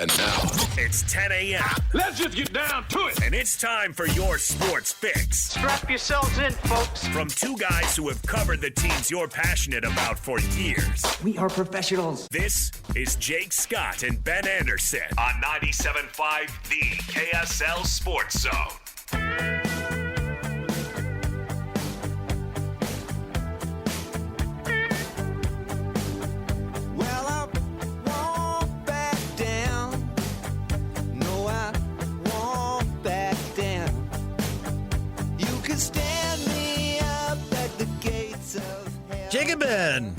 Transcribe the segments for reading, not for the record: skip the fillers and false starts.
And now, it's 10 a.m. Let's just get down to it. And it's time for your sports fix. Strap yourselves in, folks. From two guys who have covered the teams you're passionate about for years. We are professionals. This is Jake Scott and Ben Anderson on 97.5 The KSL Sports Zone. Jacob Ben,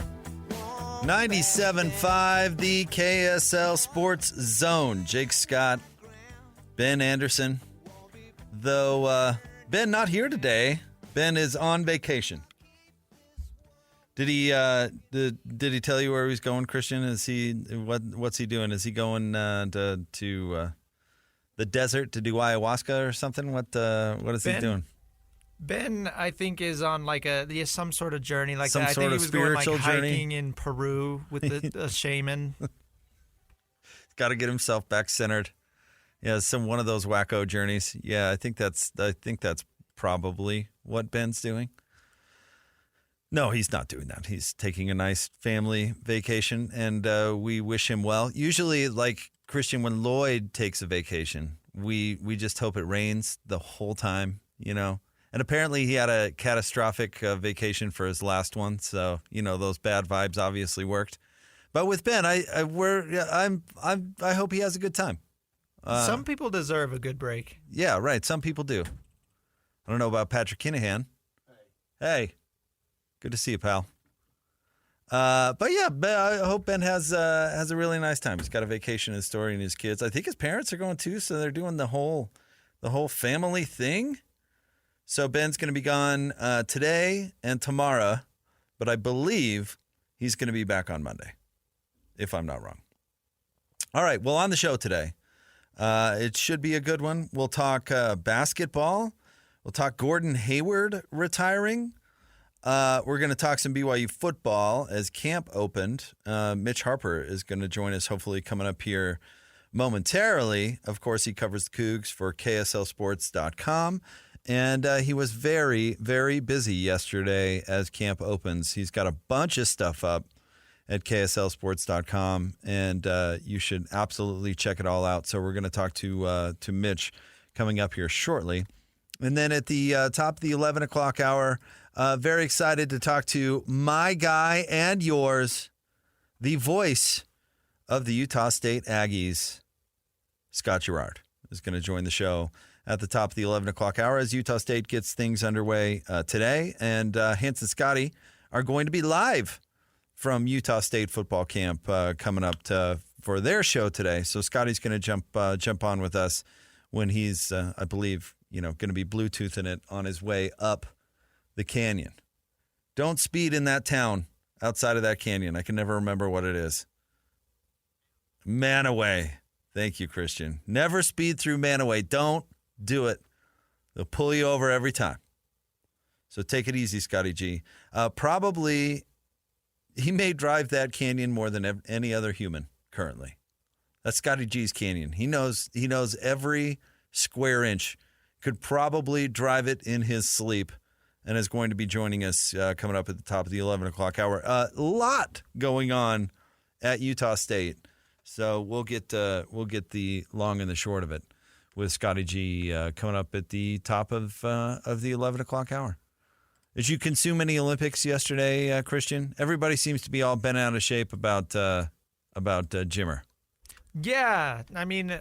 97.5 The KSL Sports Zone. Jake Scott, Ben Anderson. Though Ben not here today. Ben is on vacation. Did he did he tell you where he's going, Christian? Is he what's he doing? Is he going to the desert to do ayahuasca or something? What is he doing? Ben, I think, is on some sort of journey like some that. I think he was going journey. hiking in Peru with the shaman. He's got to get himself back centered. Yeah, one of those wacko journeys. Yeah, I think that's probably what Ben's doing. No, he's not doing that. He's taking a nice family vacation, and we wish him well. Usually, like Christian, when Lloyd takes a vacation, we just hope it rains the whole time, you know. And apparently he had a catastrophic vacation for his last one, so those bad vibes obviously worked. But with Ben, I hope he has a good time. Some people deserve a good break. Yeah, right. Some people do. I don't know about Patrick Kinahan. Hey, good to see you, pal. But yeah, I hope Ben has a really nice time. He's got a vacation in his story and his kids. I think his parents are going too, so they're doing the whole family thing. So Ben's going to be gone today and tomorrow, but I believe he's going to be back on Monday, if I'm not wrong. All right, well, on the show today, it should be a good one. We'll talk basketball. We'll talk Gordon Hayward retiring. We're going to talk some BYU football as camp opened. Mitch Harper is going to join us, hopefully coming up here momentarily. Of course, he covers the Cougs for KSLSports.com. And he was very, very busy yesterday as camp opens. He's got a bunch of stuff up at KSLSports.com, and you should absolutely check it all out. So we're going to talk to Mitch coming up here shortly. And then at the top of the 11 o'clock hour, very excited to talk to my guy and yours, the voice of the Utah State Aggies, Scott Gerrard, is going to join the show at the top of the 11 o'clock hour as Utah State gets things underway today. And Hans and Scotty are going to be live from Utah State football camp coming up for their show today. So Scotty's going to jump on with us when he's, I believe, going to be Bluetoothing it on his way up the canyon. Don't speed in that town outside of that canyon. I can never remember what it is. Manaway. Thank you, Christian. Never speed through Manaway. Don't do it. They'll pull you over every time. So take it easy, Scotty G. Probably he may drive that canyon more than any other human currently. That's Scotty G's canyon. He knows every square inch. Could probably drive it in his sleep, and is going to be joining us coming up at the top of the 11 o'clock hour. A lot going on at Utah State. So we'll get the long and the short of it with Scotty G coming up at the top of the 11 o'clock hour. Did you consume any Olympics yesterday, Christian? Everybody seems to be all bent out of shape about Jimmer. Yeah, I mean,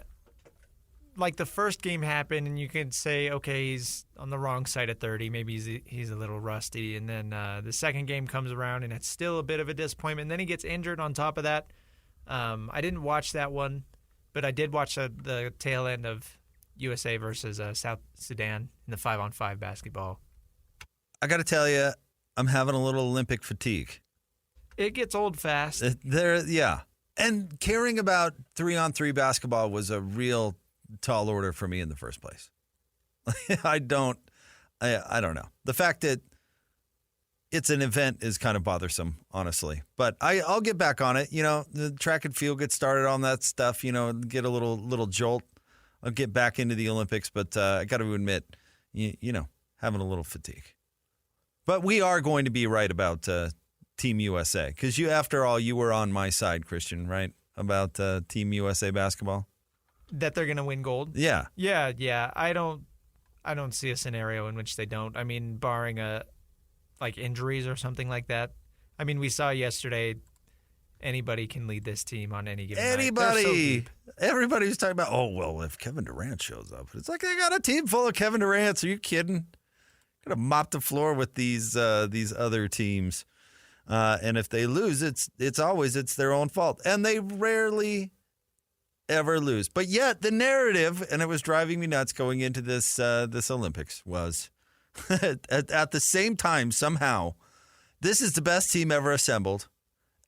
like the first game happened, and you could say, okay, he's on the wrong side of 30. Maybe he's a little rusty. And then the second game comes around, and it's still a bit of a disappointment. And then he gets injured on top of that. I didn't watch that one, but I did watch the tail end of USA versus South Sudan in the 5-on-5 basketball. I got to tell you, I'm having a little Olympic fatigue. It gets old fast. Yeah. And caring about 3-on-3 basketball was a real tall order for me in the first place. I don't know. The fact that it's an event is kind of bothersome, honestly. But I'll get back on it. The track and field gets started on that stuff. Get a little jolt. I'll get back into the Olympics, but I got to admit, having a little fatigue. But we are going to be right about Team USA because after all, you were on my side, Christian, right? About Team USA basketball. That they're going to win gold? Yeah. Yeah. I don't see a scenario in which they don't. I mean, barring injuries or something like that. I mean, we saw yesterday anybody can lead this team on any given night. Anybody. Everybody was talking about, if Kevin Durant shows up. It's like they got a team full of Kevin Durants. Are you kidding? Gonna mop the floor with these other teams. And if they lose, it's always their own fault. And they rarely ever lose. But yet the narrative, and it was driving me nuts going into this Olympics, was at the same time somehow this is the best team ever assembled.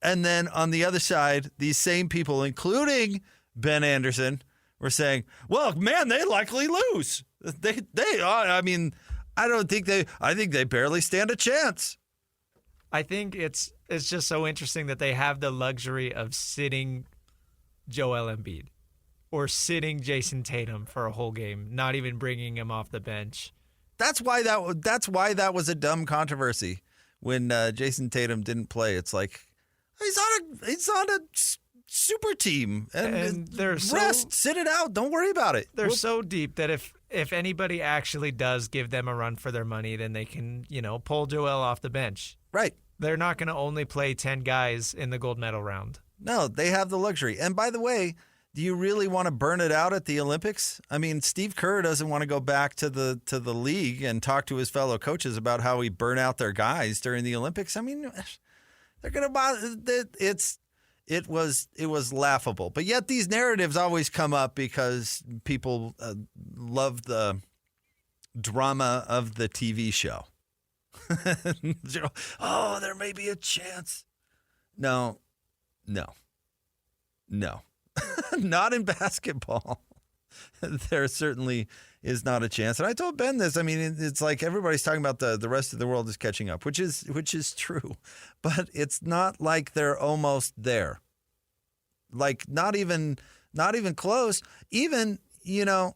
And then on the other side, these same people, including Ben Anderson, were saying, well, man, they likely lose. I think they barely stand a chance. I think it's just so interesting that they have the luxury of sitting Joel Embiid or sitting Jason Tatum for a whole game, not even bringing him off the bench. That's why that was a dumb controversy when Jason Tatum didn't play. It's like he's on a super team and they're sit it out. Don't worry about it. They're so deep that if anybody actually does give them a run for their money, then they can pull Joel off the bench. Right. They're not going to only play 10 guys in the gold medal round. No, they have the luxury. And by the way, do you really want to burn it out at the Olympics? I mean, Steve Kerr doesn't want to go back to the league and talk to his fellow coaches about how he burn out their guys during the Olympics. I mean, they're going to it was laughable. But yet these narratives always come up because people love the drama of the TV show. There may be a chance. No. Not in basketball. There certainly is not a chance. And I told Ben this. I mean, it's like everybody's talking about the rest of the world is catching up, which is true. But it's not like they're almost there. Like not even close. Even, a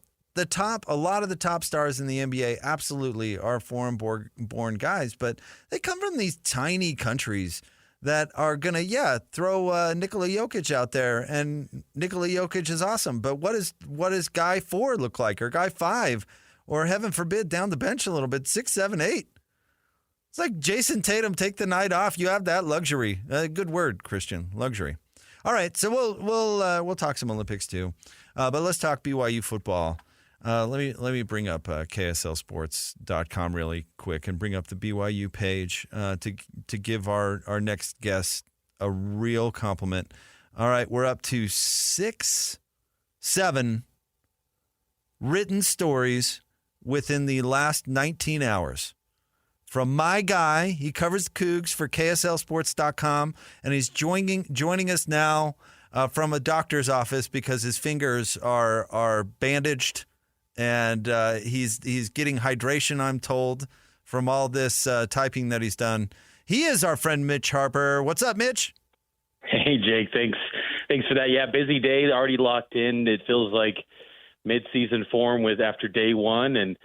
lot of the top stars in the NBA absolutely are foreign-born guys, but they come from these tiny countries that are going to, throw Nikola Jokic out there, and Nikola Jokic is awesome. But what does guy 4 look like, or guy 5, or heaven forbid, down the bench a little bit, 6, 7, 8? It's like Jason Tatum, take the night off. You have that luxury. Good word, Christian, luxury. All right, so we'll talk some Olympics too, but let's talk BYU football. Let me bring up KSLSports.com really quick and bring up the BYU page to give our next guest a real compliment. All right, we're up to 7 written stories within the last 19 hours. From my guy, he covers the Cougs for KSLSports.com, and he's joining us now from a doctor's office because his fingers are bandaged. And he's getting hydration, I'm told, from all this typing that he's done. He is our friend Mitch Harper. What's up, Mitch? Hey, Jake. Thanks for that. Yeah, busy day, already locked in. It feels like mid-season form after day one, and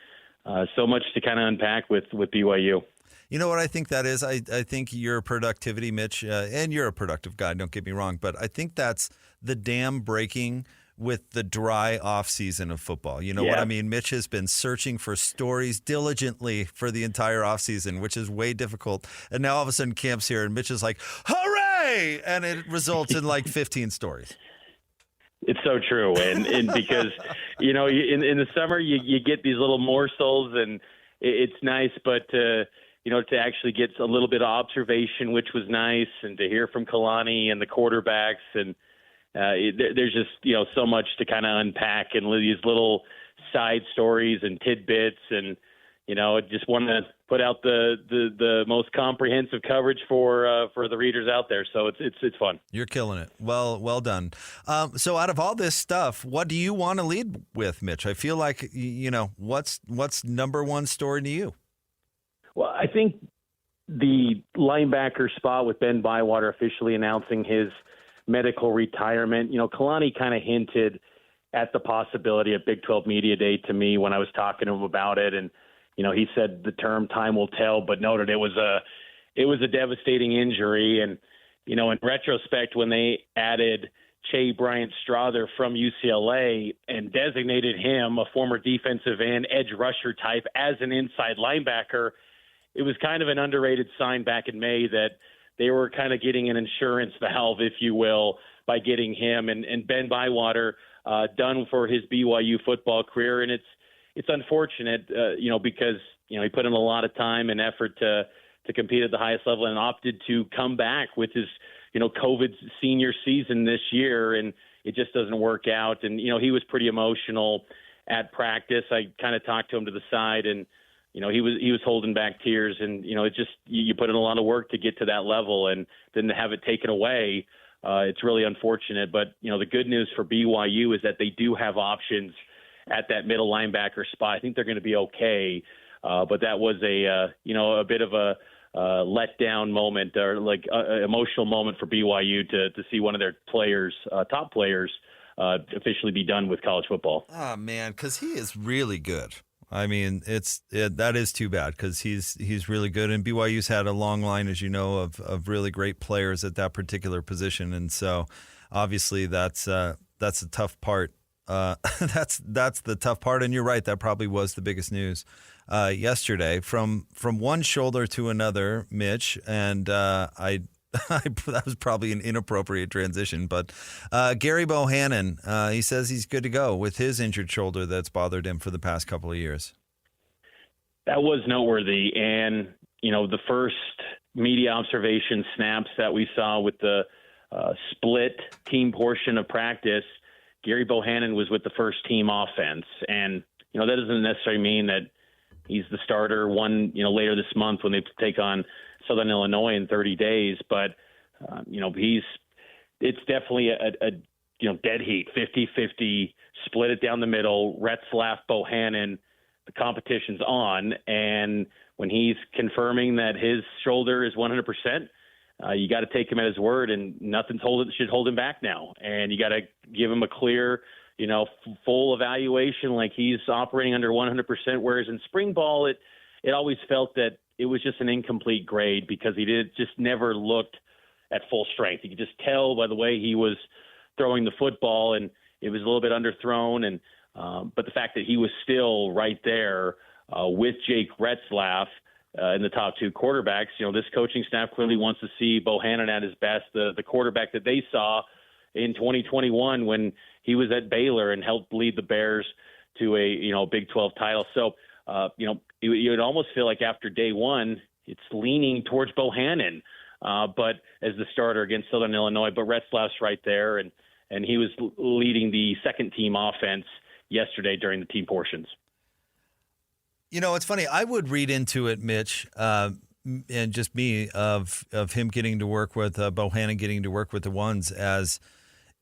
so much to kind of unpack with BYU. You know what I think that is? I think your productivity, Mitch, and you're a productive guy, don't get me wrong, but I think that's the dam breaking with the dry off season of football. You know what I mean? Mitch has been searching for stories diligently for the entire off season, which is way difficult. And now all of a sudden camp's here and Mitch is like, hooray! And it results in like 15 stories. It's so true. And because, in the summer you get these little morsels and it's nice, but to actually get a little bit of observation, which was nice, and to hear from Kalani and the quarterbacks, and there's just, so much to kind of unpack and these little side stories and tidbits. And, just want to put out the most comprehensive coverage for the readers out there. So it's fun. You're killing it. Well done. So out of all this stuff, what do you want to lead with, Mitch? I feel like, what's number one story to you? Well, I think the linebacker spot with Ben Bywater officially announcing his medical retirement, Kalani kind of hinted at the possibility of Big 12 Media Day to me when I was talking to him about it. And, he said the term time will tell, but noted it was a devastating injury. And, in retrospect, when they added Che Bryant-Strother from UCLA and designated him a former defensive end, edge rusher type as an inside linebacker, it was kind of an underrated sign back in May that they were kind of getting an insurance valve, if you will, by getting him and Ben Bywater done for his BYU football career. And it's unfortunate, because, he put in a lot of time and effort to compete at the highest level and opted to come back with his, COVID senior season this year, and it just doesn't work out. And, he was pretty emotional at practice. I kind of talked to him to the side, and, he was holding back tears, and, it just, you put in a lot of work to get to that level, and then to have it taken away, it's really unfortunate. But, the good news for BYU is that they do have options at that middle linebacker spot. I think they're going to be okay. But that was a bit of a letdown moment, or like emotional moment for BYU to see one of their players, top players, officially be done with college football. Oh man, because he is really good. I mean, that is too bad because he's really good, and BYU's had a long line, as you know, of really great players at that particular position, and so obviously that's a tough part. That's the tough part, and you're right. That probably was the biggest news yesterday from one shoulder to another, Mitch, and that was probably an inappropriate transition. But Gerry Bohanon, he says he's good to go with his injured shoulder that's bothered him for the past couple of years. That was noteworthy, and the first media observation snaps that we saw with the split team portion of practice, Gerry Bohanon was with the first team offense, and that doesn't necessarily mean that he's the starter later this month when they take on Southern Illinois in 30 days. But, it's definitely a dead heat, 50-50, split it down the middle, Retzlaff, Bohanon, the competition's on. And when he's confirming that his shoulder is 100%, you got to take him at his word, and nothing should hold him back now. And you got to give him a clear, full evaluation, like he's operating under 100%. Whereas in spring ball, it always felt that it was just an incomplete grade because he just never looked at full strength. You could just tell by the way he was throwing the football, and it was a little bit underthrown. And but the fact that he was still right there with Jake Retzlaff in the top two quarterbacks, this coaching staff clearly wants to see Bohanon at his best, the quarterback that they saw in 2021 when he was at Baylor and helped lead the Bears to a Big 12 title. So, you would almost feel like after day one, it's leaning towards Bohanon, but as the starter against Southern Illinois. But Retzlaff's right there, and he was leading the second team offense yesterday during the team portions. It's funny. I would read into it, Mitch, and just me of him getting to work with Bohanon, getting to work with the ones as.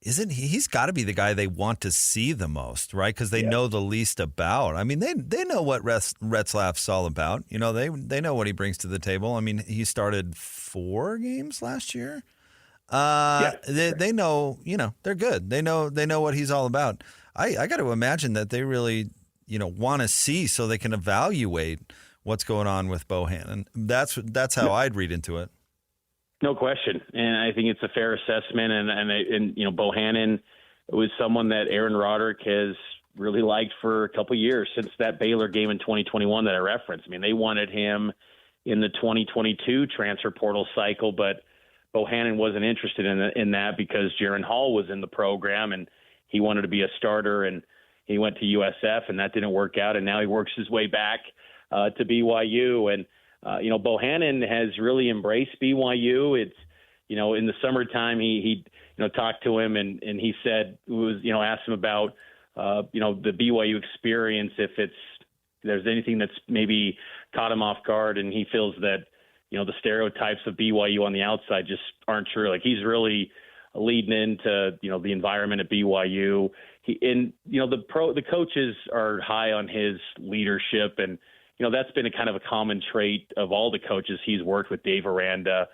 He's got to be the guy they want to see the most, right? Because they know the least about. I mean, they know what Retzlaff's all about. They know what he brings to the table. I mean, he started 4 games last year. They know, they're good. They know what he's all about. I got to imagine that they really, want to see so they can evaluate what's going on with Bohanon. That's how I'd read into it. No question, and I think it's a fair assessment. And Bohanon was someone that Aaron Roderick has really liked for a couple of years since that Baylor game in 2021 that I referenced. I mean, they wanted him in the 2022 transfer portal cycle, but Bohanon wasn't interested in that because Jaron Hall was in the program and he wanted to be a starter, and he went to USF, and that didn't work out, and now he works his way back to BYU. And Bohanon has really embraced BYU. It's, in the summertime, he talked to him and he said, asked him about, the BYU experience, if there's anything that's maybe caught him off guard. And he feels that, the stereotypes of BYU on the outside just aren't true. Like, he's really leading into, the environment at BYU. The coaches are high on his leadership, and that's been a kind of a common trait of all the coaches he's worked with, Dave Aranda,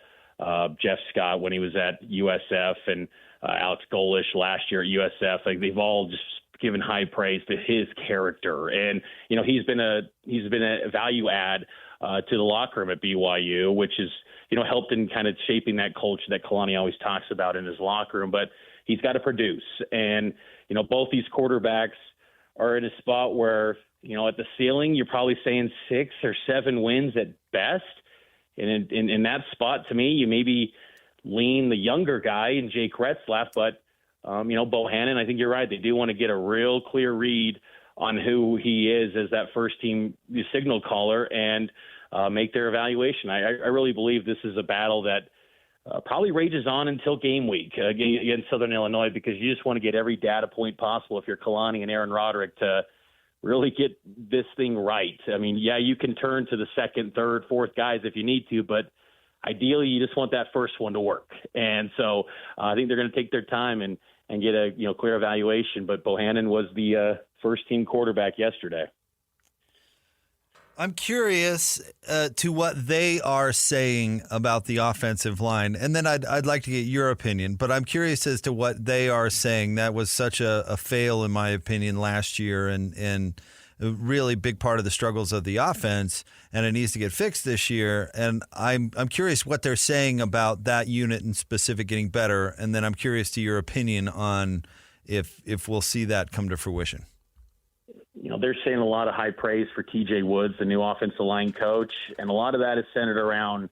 Jeff Scott when he was at USF, and Alex Golish last year at USF. Like, they've all just given high praise to his character. And, he's been a value add to the locker room at BYU, which is, helped in kind of shaping that culture that Kalani always talks about in his locker room. But he's got to produce. And, both these quarterbacks are in a spot where, at the ceiling, you're probably saying 6 or 7 wins at best. And in that spot, to me, you maybe lean the younger guy in Jake Retzlaff. But, Bohanon, I think you're right. They do want to get a real clear read on who he is as that first-team signal caller and make their evaluation. I really believe this is a battle that probably rages on until game week against Southern Illinois, because you just want to get every data point possible if you're Kalani and Aaron Roderick to really get this thing right. I mean, yeah, you can turn to the second, third, fourth guys if you need to, but ideally you just want that first one to work. And so I think they're going to take their time and get a clear evaluation. But Bohanon was the first-team quarterback yesterday. I'm curious to what they are saying about the offensive line, and then I'd like to get your opinion. But I'm curious as to what they are saying. That was such a fail, in my opinion, last year, and a really big part of the struggles of the offense, and it needs to get fixed this year. And I'm curious what they're saying about that unit in specific getting better, and then I'm curious to your opinion on if we'll see that come to fruition. They're saying a lot of high praise for TJ Woods, the new offensive line coach, and a lot of that is centered around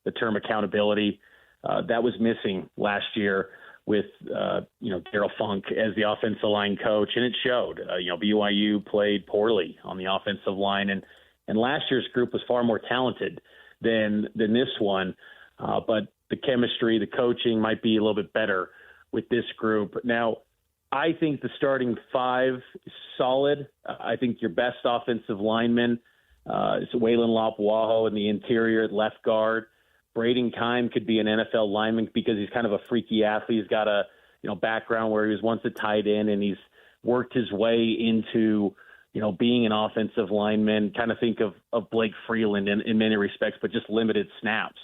the term accountability. That was missing last year with, Daryl Funk as the offensive line coach, and it showed. BYU played poorly on the offensive line, and last year's group was far more talented than this one, but the chemistry, the coaching might be a little bit better with this group. Now, I think the starting 5 is solid. I think your best offensive lineman is Waylon Lop-Waho in the interior at left guard. Braden Keim could be an NFL lineman because he's kind of a freaky athlete. He's got a background where he was once a tight end, and he's worked his way into being an offensive lineman. Kind of think of Blake Freeland in many respects, but just limited snaps.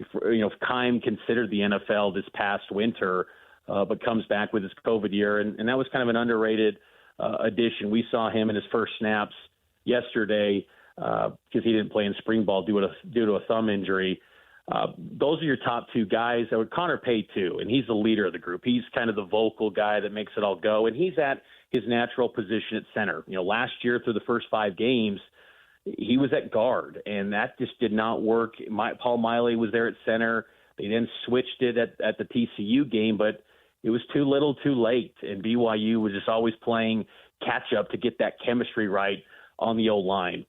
If Keim considered the NFL this past winter, but comes back with his COVID year. And that was kind of an underrated addition. We saw him in his first snaps yesterday because he didn't play in spring ball due to a thumb injury. Those are your top 2 guys. I would Connor Pay too, and he's the leader of the group. He's kind of the vocal guy that makes it all go, and he's at his natural position at center. Last year through the first 5 games, he was at guard, and that just did not work. Paul Miley was there at center. They then switched it at the TCU game, but it was too little too late, and BYU was just always playing catch-up to get that chemistry right on the O-line.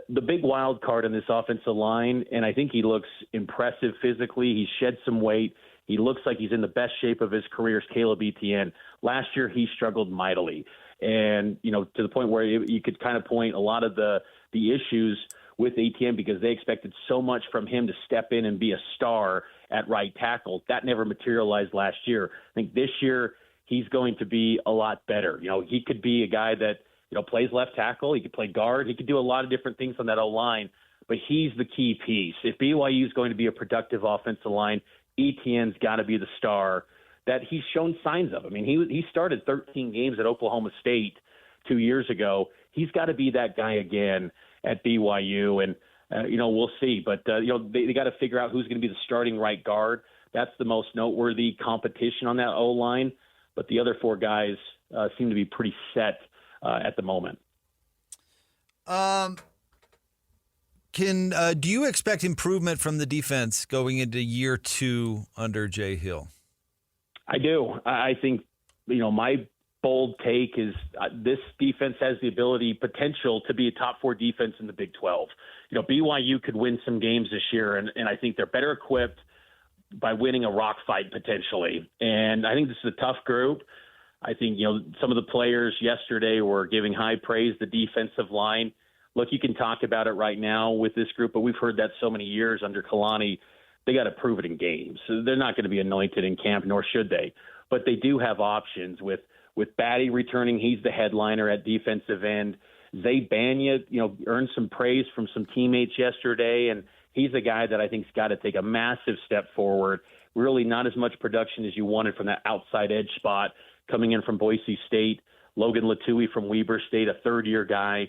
The big wild card in this offensive line, and I think he looks impressive physically. He's shed some weight. He looks like he's in the best shape of his career, is Caleb Etienne. Last year, he struggled mightily, and to the point where you could kind of point a lot of the issues with Etienne because they expected so much from him to step in and be a star at right tackle. That never materialized last year. I think this year he's going to be a lot better. He could be a guy that, plays left tackle. He could play guard. He could do a lot of different things on that O-line, but he's the key piece. If BYU is going to be a productive offensive line, Etienne's got to be the star that he's shown signs of. I mean, he started 13 games at Oklahoma State 2 years ago. He's got to be that guy again at BYU, and we'll see. But they got to figure out who's going to be the starting right guard. That's the most noteworthy competition on that O-line. But the other 4 guys seem to be pretty set at the moment. Do you expect improvement from the defense going into year 2 under Jay Hill? I do. I think my bold take is this defense has the potential to be a top 4 defense in the Big 12. BYU could win some games this year, and I think they're better equipped by winning a rock fight potentially. And I think this is a tough group. I think, some of the players yesterday were giving high praise the defensive line. Look, you can talk about it right now with this group, but we've heard that so many years under Kalani. They got to prove it in games. So they're not going to be anointed in camp, nor should they. But they do have options with Batty returning. He's the headliner at defensive end. Zay Banya, earned some praise from some teammates yesterday, and he's a guy that I think's got to take a massive step forward. Really not as much production as you wanted from that outside edge spot coming in from Boise State. Logan Latui from Weber State, a third-year guy.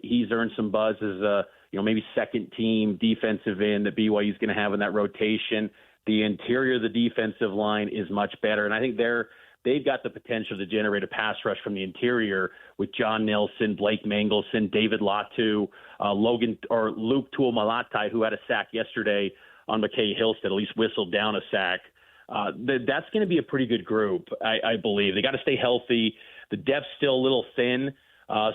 He's earned some buzz as a maybe second-team defensive end that BYU is going to have in that rotation. The interior of the defensive line is much better, and I think they've got the potential to generate a pass rush from the interior with John Nelson, Blake Mangelson, David Latu, Luke Tuamalatai, who had a sack yesterday on McKay Hillstead, at least whistled down a sack. That's going to be a pretty good group, I believe. They got to stay healthy. The depth's still a little thin.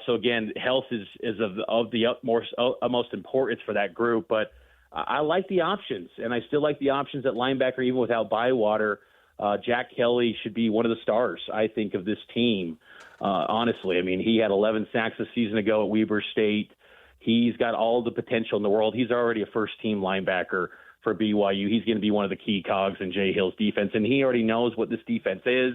So, again, health is of the utmost importance for that group. But I like the options, and I still like the options at linebacker even without Bywater. Jack Kelly should be one of the stars, I think, of this team, honestly. I mean, he had 11 sacks a season ago at Weber State. He's got all the potential in the world. He's already a first-team linebacker for BYU. He's going to be one of the key cogs in Jay Hill's defense, and he already knows what this defense is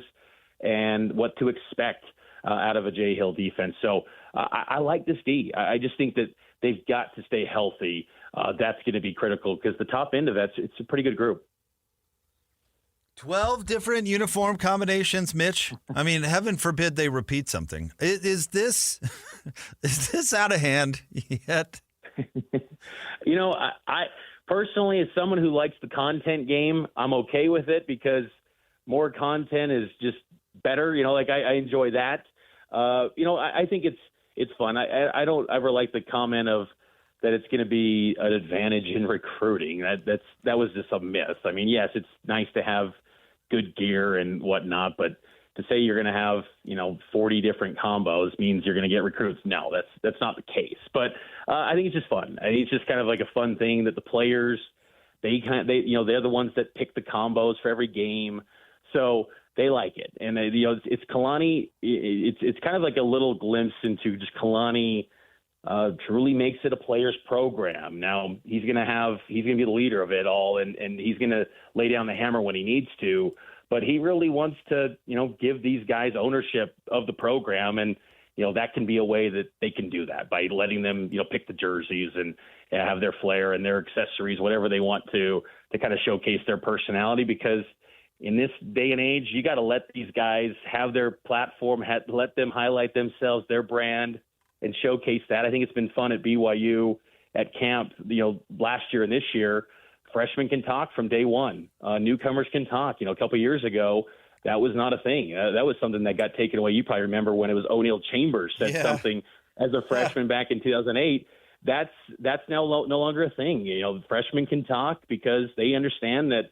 and what to expect out of a Jay Hill defense. So I like this D. I just think that they've got to stay healthy. That's going to be critical because the top end of it's a pretty good group. 12 different uniform combinations, Mitch. I mean, heaven forbid they repeat something. Is this out of hand yet? I personally, as someone who likes the content game, I'm okay with it because more content is just better. I enjoy that. I think it's fun. I don't ever like the comment of that it's going to be an advantage in recruiting. That was just a myth. I mean, yes, it's nice to have good gear and whatnot, but to say you're going to have 40 different combos means you're going to get recruits. No, that's not the case. But I think it's just fun. I think it's just kind of like a fun thing that the players they're the ones that pick the combos for every game, so they like it. And it's Kalani. It's kind of like a little glimpse into just Kalani. Truly makes it a player's program. Now he's going to be the leader of it all, and he's going to lay down the hammer when he needs to. But he really wants to, give these guys ownership of the program, and that can be a way that they can do that by letting them, pick the jerseys and have their flair and their accessories, whatever they want to kind of showcase their personality. Because in this day and age, you got to let these guys have their platform, let them highlight themselves, their brand, and showcase that. I think it's been fun at BYU at camp, last year and this year. Freshmen can talk from day one. Newcomers can talk. A couple of years ago, that was not a thing. That was something that got taken away. You probably remember when it was O'Neal Chambers said something as a freshman back in 2008. That's now no longer a thing. Freshmen can talk because they understand that,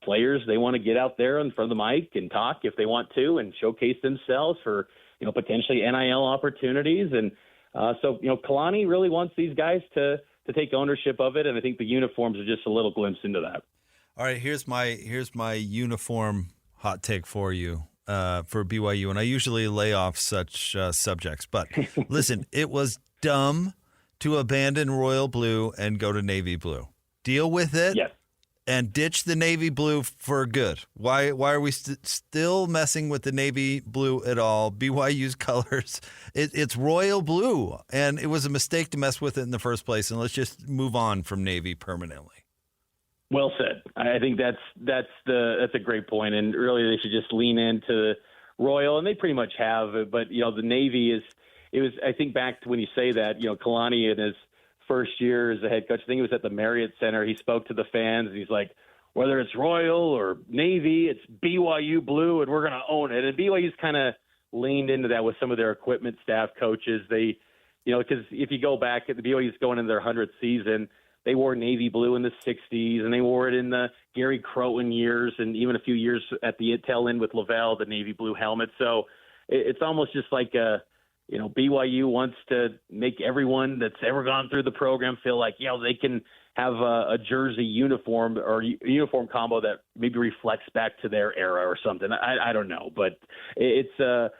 players, they want to get out there in front of the mic and talk if they want to and showcase themselves for, potentially NIL opportunities. And so Kalani really wants these guys to take ownership of it. And I think the uniforms are just a little glimpse into that. All right, here's my uniform hot take for you for BYU. And I usually lay off such subjects. But listen, it was dumb to abandon royal blue and go to navy blue. Deal with it. Yes. And ditch the navy blue for good. Why are we still messing with the navy blue at all? BYU's colors, it's royal blue, and it was a mistake to mess with it in the first place. And let's just move on from navy permanently. Well said. I think that's a great point, and really they should just lean into royal, and they pretty much have. But the navy I think back to when you say that, Kalani in his first year as a head coach, I think it was at the Marriott Center. He spoke to the fans, and he's like, whether it's Royal or Navy, it's BYU blue, and we're going to own it. And BYU's kind of leaned into that with some of their equipment staff coaches. They, because if you go back, the BYU's going into their 100th season, they wore navy blue in the 60s, and they wore it in the Gary Crowan years, and even a few years at the tail end with Lavelle, the navy blue helmet. So it's almost just like BYU wants to make everyone that's ever gone through the program feel like, they can have a jersey uniform or uniform combo that maybe reflects back to their era or something. I don't know, but the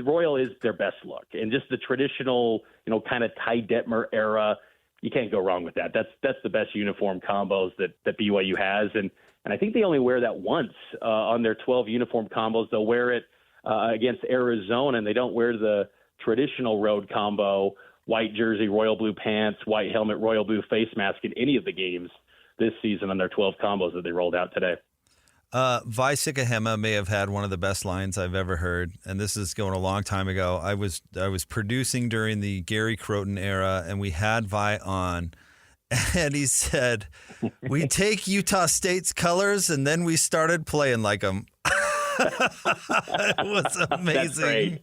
Royal is their best look, and just the traditional, kind of Ty Detmer era. You can't go wrong with that. That's the best uniform combos that BYU has, and I think they only wear that once on their 12 uniform combos. They'll wear it against Arizona, and they don't wear the traditional road combo, white jersey, royal blue pants, white helmet, royal blue face mask in any of the games this season on their 12 combos that they rolled out today. Vi Sikahema may have had one of the best lines I've ever heard, and this is going a long time ago. I was producing during the Gerry Croton era, and we had Vi on, and he said, "We take Utah State's colors, and then we started playing like them." It was amazing. That's great.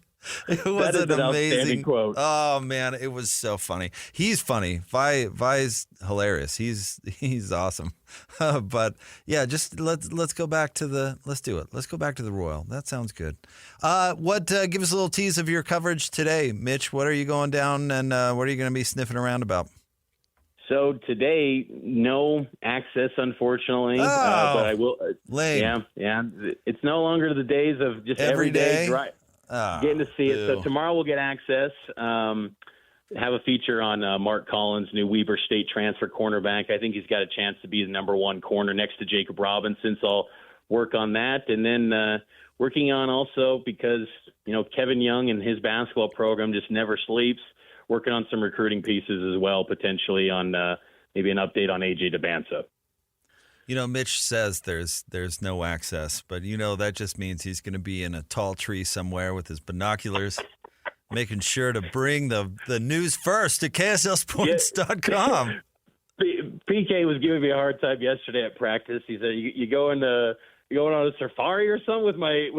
It was an amazing quote. Oh man, it was so funny. He's funny. Vi's hilarious. He's awesome. But yeah, just let's go back to let's do it. Let's go back to the Royal. That sounds good. Give us a little tease of your coverage today, Mitch. What are you going down and what are you going to be sniffing around about? So today, no access, unfortunately. But I will. Lame. Yeah. It's no longer the days of just every day getting to see it. So tomorrow we'll get access. Have a feature on Mark Collins, new Weber State transfer cornerback. I think he's got a chance to be the number one corner next to Jacob Robinson. So I'll work on that. And then working on also, because, Kevin Young and his basketball program just never sleeps, working on some recruiting pieces as well, potentially on maybe an update on AJ DeBanza. Mitch says there's no access, but that just means he's going to be in a tall tree somewhere with his binoculars, making sure to bring the news first to KSLSports.com. PK was giving me a hard time yesterday at practice. He said, "You going on a safari or something with my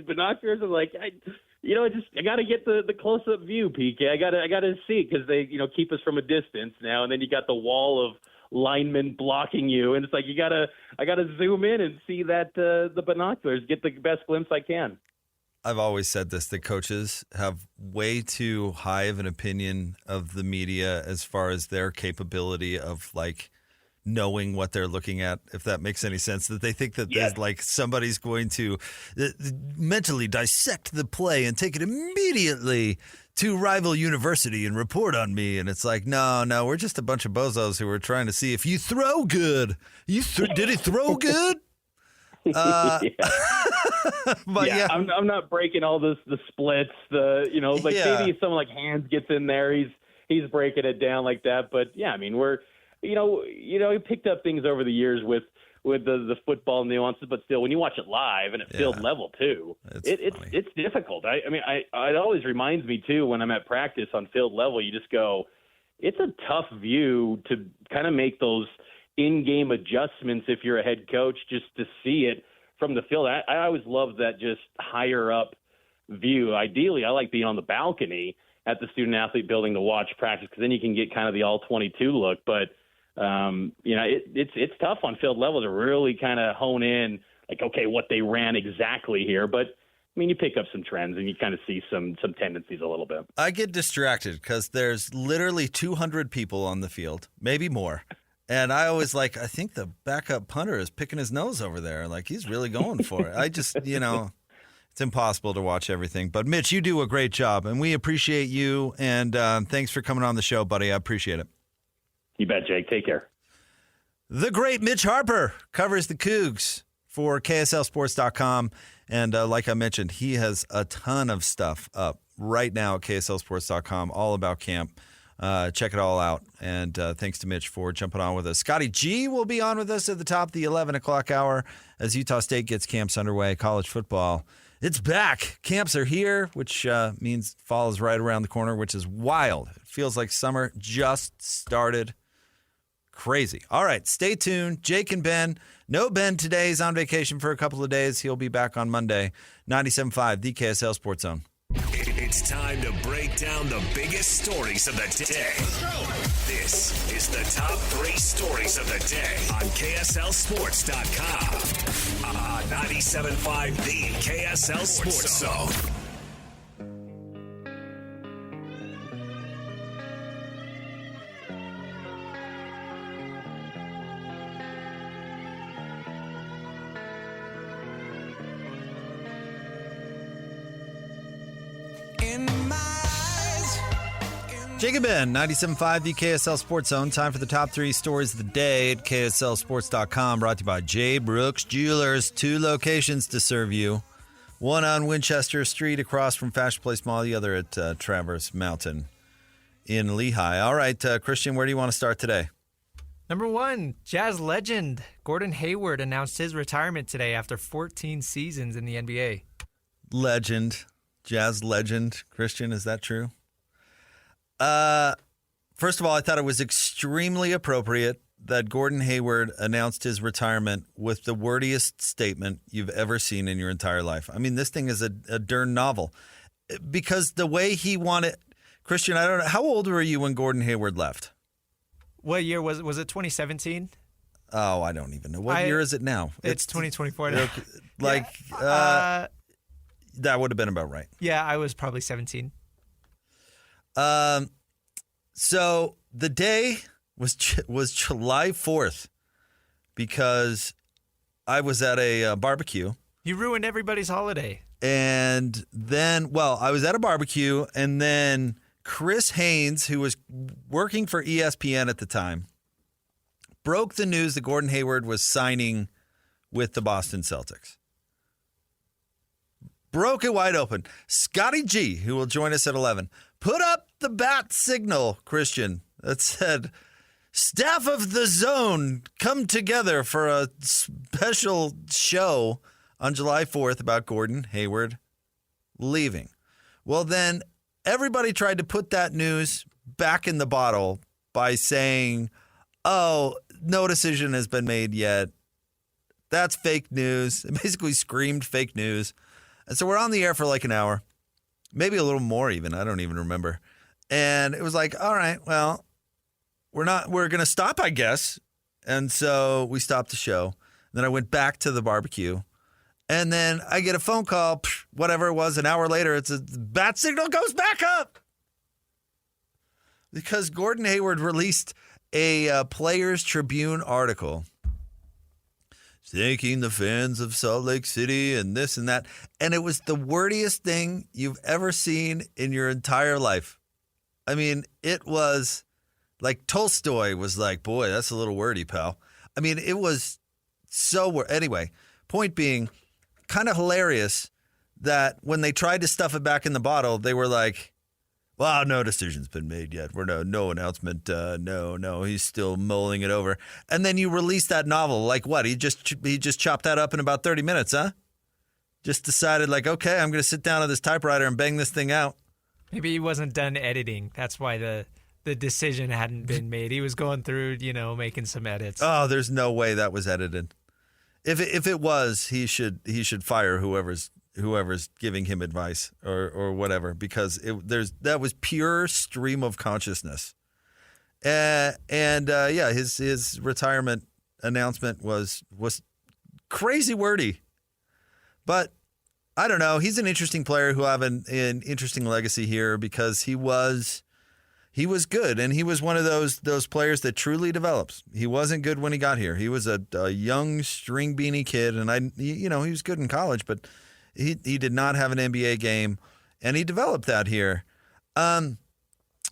binoculars?" I'm like, I got to get the close up view, PK. I got to see, because they keep us from a distance now, and then you got the wall of linemen blocking you, and it's like I gotta zoom in and see that the binoculars, get the best glimpse I can. I've always said this: the coaches have way too high of an opinion of the media as far as their capability of knowing what they're looking at, if that makes any sense. That they think that there's somebody's going to mentally dissect the play and take it immediately to rival university and report on me. And it's like, no, we're just a bunch of bozos who are trying to see if you throw good. Did he throw good? But yeah, I'm not breaking all the splits. Maybe someone like Hands gets in there, he's breaking it down like that. But yeah, I mean, we're we picked up things over the years with the football nuances, but still, when you watch it live and at field level too, it's difficult. It always reminds me too, when I'm at practice on field level, you just go, it's a tough view to kind of make those in-game adjustments if you're a head coach, just to see it from the field. I always love that just higher up view. Ideally, I like being on the balcony at the student athlete building to watch practice, because then you can get kind of the all 22 look. But it's tough on field level to really kind of hone in, what they ran exactly here. But you pick up some trends and you kind of see some tendencies a little bit. I get distracted because there's literally 200 people on the field, maybe more. And I always I think the backup punter is picking his nose over there. He's really going for it. I just, it's impossible to watch everything. But Mitch, you do a great job, and we appreciate you. And thanks for coming on the show, buddy. I appreciate it. You bet, Jake. Take care. The great Mitch Harper covers the Cougs for KSLSports.com. And like I mentioned, he has a ton of stuff up right now at KSLSports.com, all about camp. Check it all out. And thanks to Mitch for jumping on with us. Scotty G will be on with us at the top of the 11 o'clock hour as Utah State gets camps underway. College football, it's back. Camps are here, which means fall is right around the corner, which is wild. It feels like summer just started. Crazy. All right, stay tuned. Jake and Ben. No Ben today. He's on vacation for a couple of days. He'll be back on Monday. 97.5, the KSL Sports Zone. It's time to break down the biggest stories of the day. This is the top 3 stories of the day on KSLSports.com. 97.5, the KSL Sports Zone. Jacob Ben, 97.5, the KSL Sports Zone. Time for the top 3 stories of the day at KSLSports.com. Brought to you by J. Brooks Jewelers. 2 locations to serve you. One on Winchester Street across from Fashion Place Mall, the other at Traverse Mountain in Lehigh. All right, Christian, where do you want to start today? Number 1, Jazz legend Gordon Hayward announced his retirement today after 14 seasons in the NBA. Legend. Jazz legend. Christian, is that true? First of all, I thought it was extremely appropriate that Gordon Hayward announced his retirement with the wordiest statement you've ever seen in your entire life. I mean, this thing is a darn novel. Because the way he wanted... Christian, I don't know. How old were you when Gordon Hayward left? What year was it 2017? Oh, I don't even know. What year is it now? It's 2024 now. That would have been about right. Yeah, I was probably 17. So the day was July 4th because I was at a barbecue. You ruined everybody's holiday. And then, I was at a barbecue, and then Chris Haynes, who was working for ESPN at the time, broke the news that Gordon Hayward was signing with the Boston Celtics. Broke it wide open. Scotty G, who will join us at 11, put up the bat signal, Christian, that said, "Staff of the Zone, come together for a special show on July 4th about Gordon Hayward leaving." Well, then everybody tried to put that news back in the bottle by saying, "Oh, no decision has been made yet. That's fake news." It basically screamed fake news. And so we're on the air for like an hour, maybe a little more even. I don't even remember. And it was like, all right, well, we're going to stop, I guess. And so we stopped the show. Then I went back to the barbecue. And then I get a phone call, whatever it was, an hour later, it's a bat signal goes back up. Because Gordon Hayward released a Players Tribune article thanking the fans of Salt Lake City and this and that. And it was the wordiest thing you've ever seen in your entire life. I mean, it was like Tolstoy was like, boy, that's a little wordy, pal. I mean, it was so anyway, point being, kind of hilarious that when they tried to stuff it back in the bottle, they were like, well, no decision's been made yet. We're no announcement. No, he's still mulling it over. And then you release that novel. Like what? He just chopped that up in about 30 minutes, huh? Just decided like, okay, I'm going to sit down at this typewriter and bang this thing out. Maybe he wasn't done editing. That's why the decision hadn't been made. He was going through, making some edits. Oh, there's no way that was edited. If it was, he should fire whoever's giving him advice or whatever, because that was pure stream of consciousness. His retirement announcement was crazy wordy, but I don't know. He's an interesting player who have an interesting legacy here because he was good, and he was one of those players that truly develops. He wasn't good when he got here. He was a young string beanie kid, and he was good in college, but he did not have an NBA game, and he developed that here.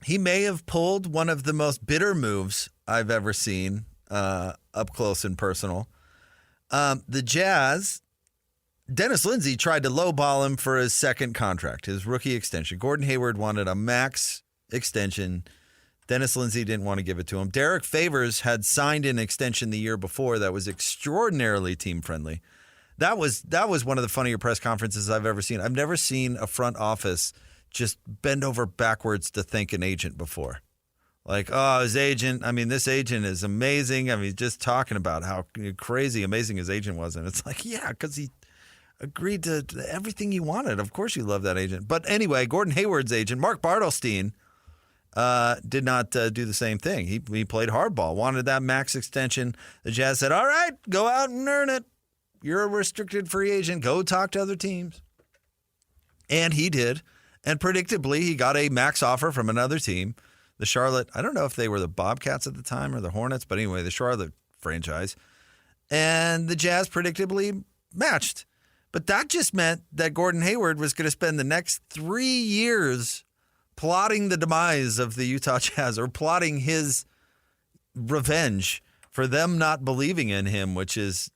He may have pulled one of the most bitter moves I've ever seen up close and personal. The Jazz, Dennis Lindsey tried to lowball him for his second contract, his rookie extension. Gordon Hayward wanted a max extension. Dennis Lindsey didn't want to give it to him. Derek Favors had signed an extension the year before that was extraordinarily team-friendly. That was one of the funnier press conferences I've ever seen. I've never seen a front office just bend over backwards to thank an agent before. Like, oh, his agent, this agent is amazing. He's just talking about how crazy amazing his agent was. And it's like, yeah, because he agreed to everything you wanted. Of course you love that agent. But anyway, Gordon Hayward's agent, Mark Bartelstein, did not do the same thing. He played hardball, wanted that max extension. The Jazz said, all right, go out and earn it. You're a restricted free agent. Go talk to other teams. And he did. And predictably, he got a max offer from another team. The Charlotte, I don't know if they were the Bobcats at the time or the Hornets, but anyway, the Charlotte franchise. And the Jazz predictably matched. But that just meant that Gordon Hayward was going to spend the next 3 years plotting the demise of the Utah Jazz, or plotting his revenge for them not believing in him, which is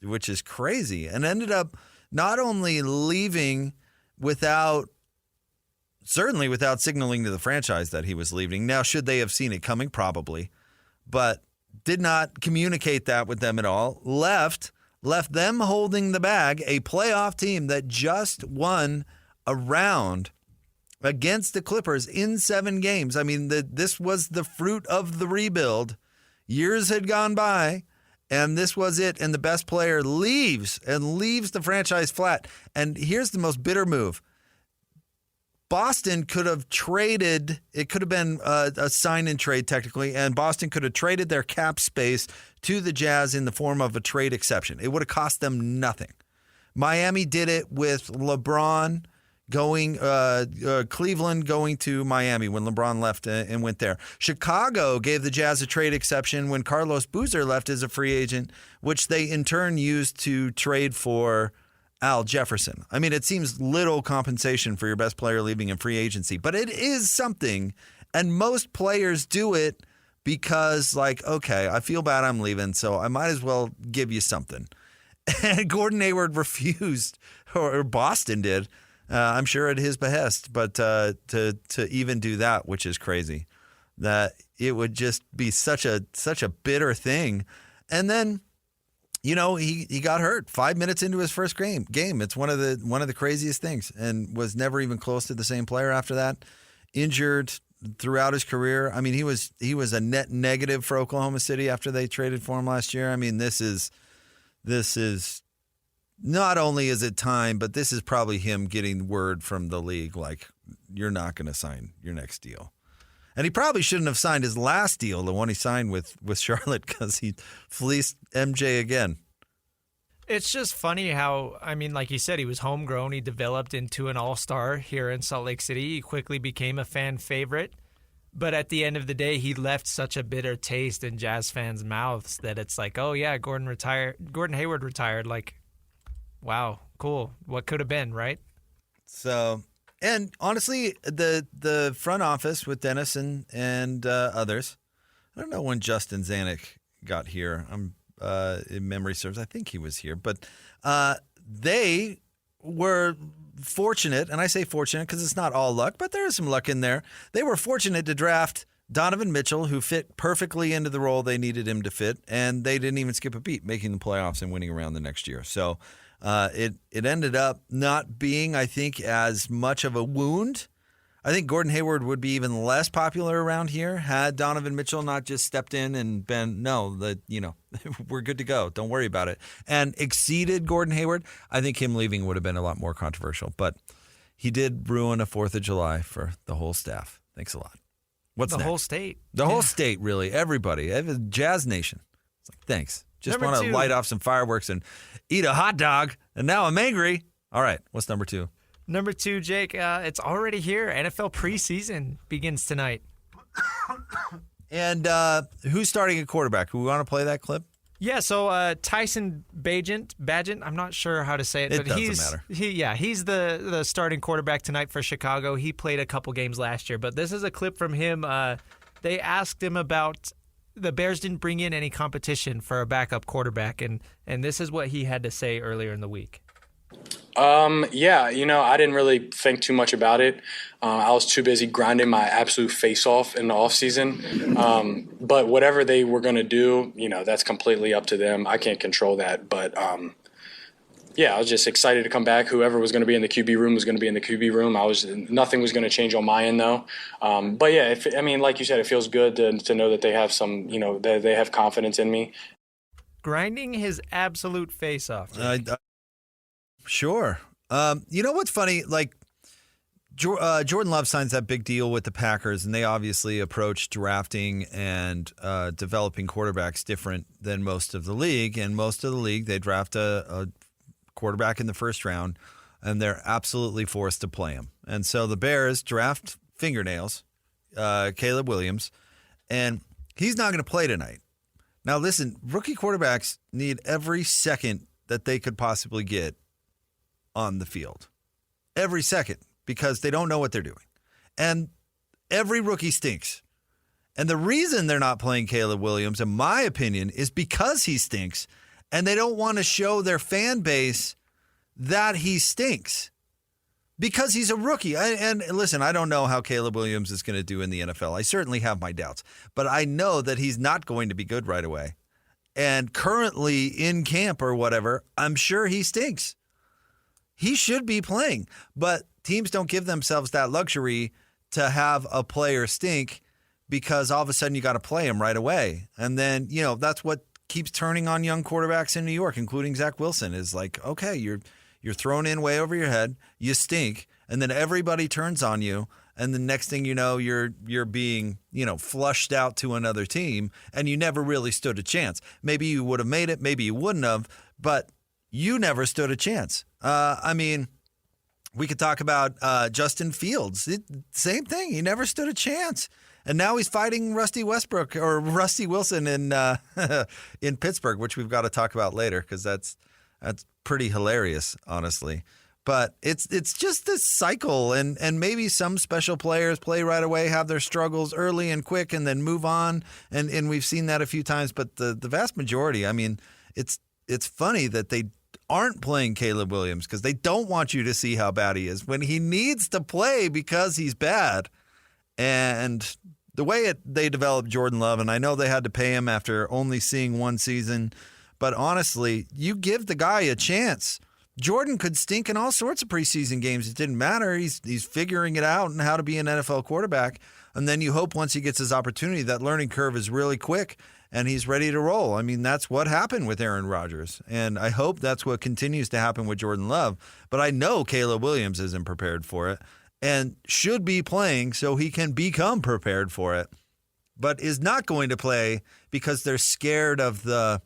crazy, and ended up not only leaving certainly without signaling to the franchise that he was leaving. Now, should they have seen it coming? Probably. But did not communicate that with them at all. Left them holding the bag, a playoff team that just won a round against the Clippers in 7 games. I mean, this was the fruit of the rebuild. Years had gone by, and this was it. And the best player leaves the franchise flat. And here's the most bitter move. Boston could have traded. It could have been a sign-and trade technically, and Boston could have traded their cap space to the Jazz in the form of a trade exception. It would have cost them nothing. Miami did it with LeBron going, Cleveland going to Miami when LeBron left and went there. Chicago gave the Jazz a trade exception when Carlos Boozer left as a free agent, which they in turn used to trade for Al Jefferson. I mean, it seems little compensation for your best player leaving in free agency, but it is something, and most players do it because, like, okay, I feel bad I'm leaving, so I might as well give you something. And Gordon Hayward refused, or Boston did, I'm sure at his behest, but to even do that, which is crazy, that it would just be such a bitter thing. And then, you know, he got hurt 5 minutes into his first game. It's one of the craziest things, and was never even close to the same player after that. Injured throughout his career. I mean, he was a net negative for Oklahoma City after they traded for him last year. I mean, this is not only is it time, but this is probably him getting word from the league, like, you're not going to sign your next deal. And he probably shouldn't have signed his last deal, the one he signed with Charlotte, because he fleeced MJ again. It's just funny how, I mean, like you said, he was homegrown. He developed into an all-star here in Salt Lake City. He quickly became a fan favorite. But at the end of the day, he left such a bitter taste in Jazz fans' mouths that it's like, oh, yeah, Gordon Hayward retired. Like, wow, cool. What could have been, right? So, and honestly, the front office with Dennis and others, I don't know when Justin Zanuck got here. In memory serves, I think he was here. But they were fortunate, and I say fortunate because it's not all luck, but there is some luck in there. They were fortunate to draft Donovan Mitchell, who fit perfectly into the role they needed him to fit, and they didn't even skip a beat, making the playoffs and winning around the next year. So it ended up not being, I think, as much of a wound. I think Gordon Hayward would be even less popular around here had Donovan Mitchell not just stepped in and been, we're good to go. Don't worry about it. And exceeded Gordon Hayward. I think him leaving would have been a lot more controversial. But he did ruin a 4th of July for the whole staff. Thanks a lot. What's the next? whole state. The whole state, really. Everybody. Jazz Nation. It's like, thanks. Just want to light off some fireworks and eat a hot dog. And now I'm angry. All right. What's number 2? Number 2, Jake, it's already here. NFL preseason begins tonight. And who's starting at quarterback? We want to play that clip? Yeah, so Tyson Bagent, I'm not sure how to say it. It but doesn't matter. He's the starting quarterback tonight for Chicago. He played a couple games last year, but this is a clip from him. They asked him about the Bears didn't bring in any competition for a backup quarterback, and this is what he had to say earlier in the week. I didn't really think too much about it. I was too busy grinding my absolute face off in the off season. But whatever they were going to do, that's completely up to them. I can't control that. But, I was just excited to come back. Whoever was going to be in the QB room was going to be in the QB room. Nothing was going to change on my end though. Like you said, it feels good to know that they have some, they have confidence in me. Grinding his absolute face off. Sure. You know what's funny? Like, Jordan Love signs that big deal with the Packers, and they obviously approach drafting and developing quarterbacks different than most of the league. And most of the league, they draft a quarterback in the first round, and they're absolutely forced to play him. And so the Bears draft fingernails, Caleb Williams, and he's not going to play tonight. Now, listen, rookie quarterbacks need every second that they could possibly get on the field. Every second, because they don't know what they're doing. And every rookie stinks. And the reason they're not playing Caleb Williams, in my opinion, is because he stinks, and they don't want to show their fan base that he stinks. because he's a rookie. And listen, I don't know how Caleb Williams is going to do in the NFL. I certainly have my doubts, but I know that he's not going to be good right away. And currently in camp or whatever, I'm sure he stinks. He should be playing, but teams don't give themselves that luxury to have a player stink because all of a sudden you got to play him right away. And then, that's what keeps turning on young quarterbacks in New York, including Zach Wilson, is like, okay, you're thrown in way over your head, you stink, and then everybody turns on you, and the next thing you know, you're being, flushed out to another team, and you never really stood a chance. Maybe you would have made it, maybe you wouldn't have, but you never stood a chance. We could talk about Justin Fields. Same thing. He never stood a chance. And now he's fighting Rusty Wilson in Pittsburgh, which we've got to talk about later because that's pretty hilarious, honestly. But it's just this cycle, and maybe some special players play right away, have their struggles early and quick, and then move on. And we've seen that a few times. But the vast majority, it's funny that they aren't playing Caleb Williams because they don't want you to see how bad he is when he needs to play because he's bad. And the way they developed Jordan Love, and I know they had to pay him after only seeing one season, but honestly, you give the guy a chance. Jordan could stink in all sorts of preseason games. It didn't matter. He's figuring it out and how to be an NFL quarterback. And then you hope once he gets his opportunity, that learning curve is really quick and he's ready to roll. That's what happened with Aaron Rodgers. And I hope that's what continues to happen with Jordan Love. But I know Caleb Williams isn't prepared for it and should be playing so he can become prepared for it, but is not going to play because they're scared of the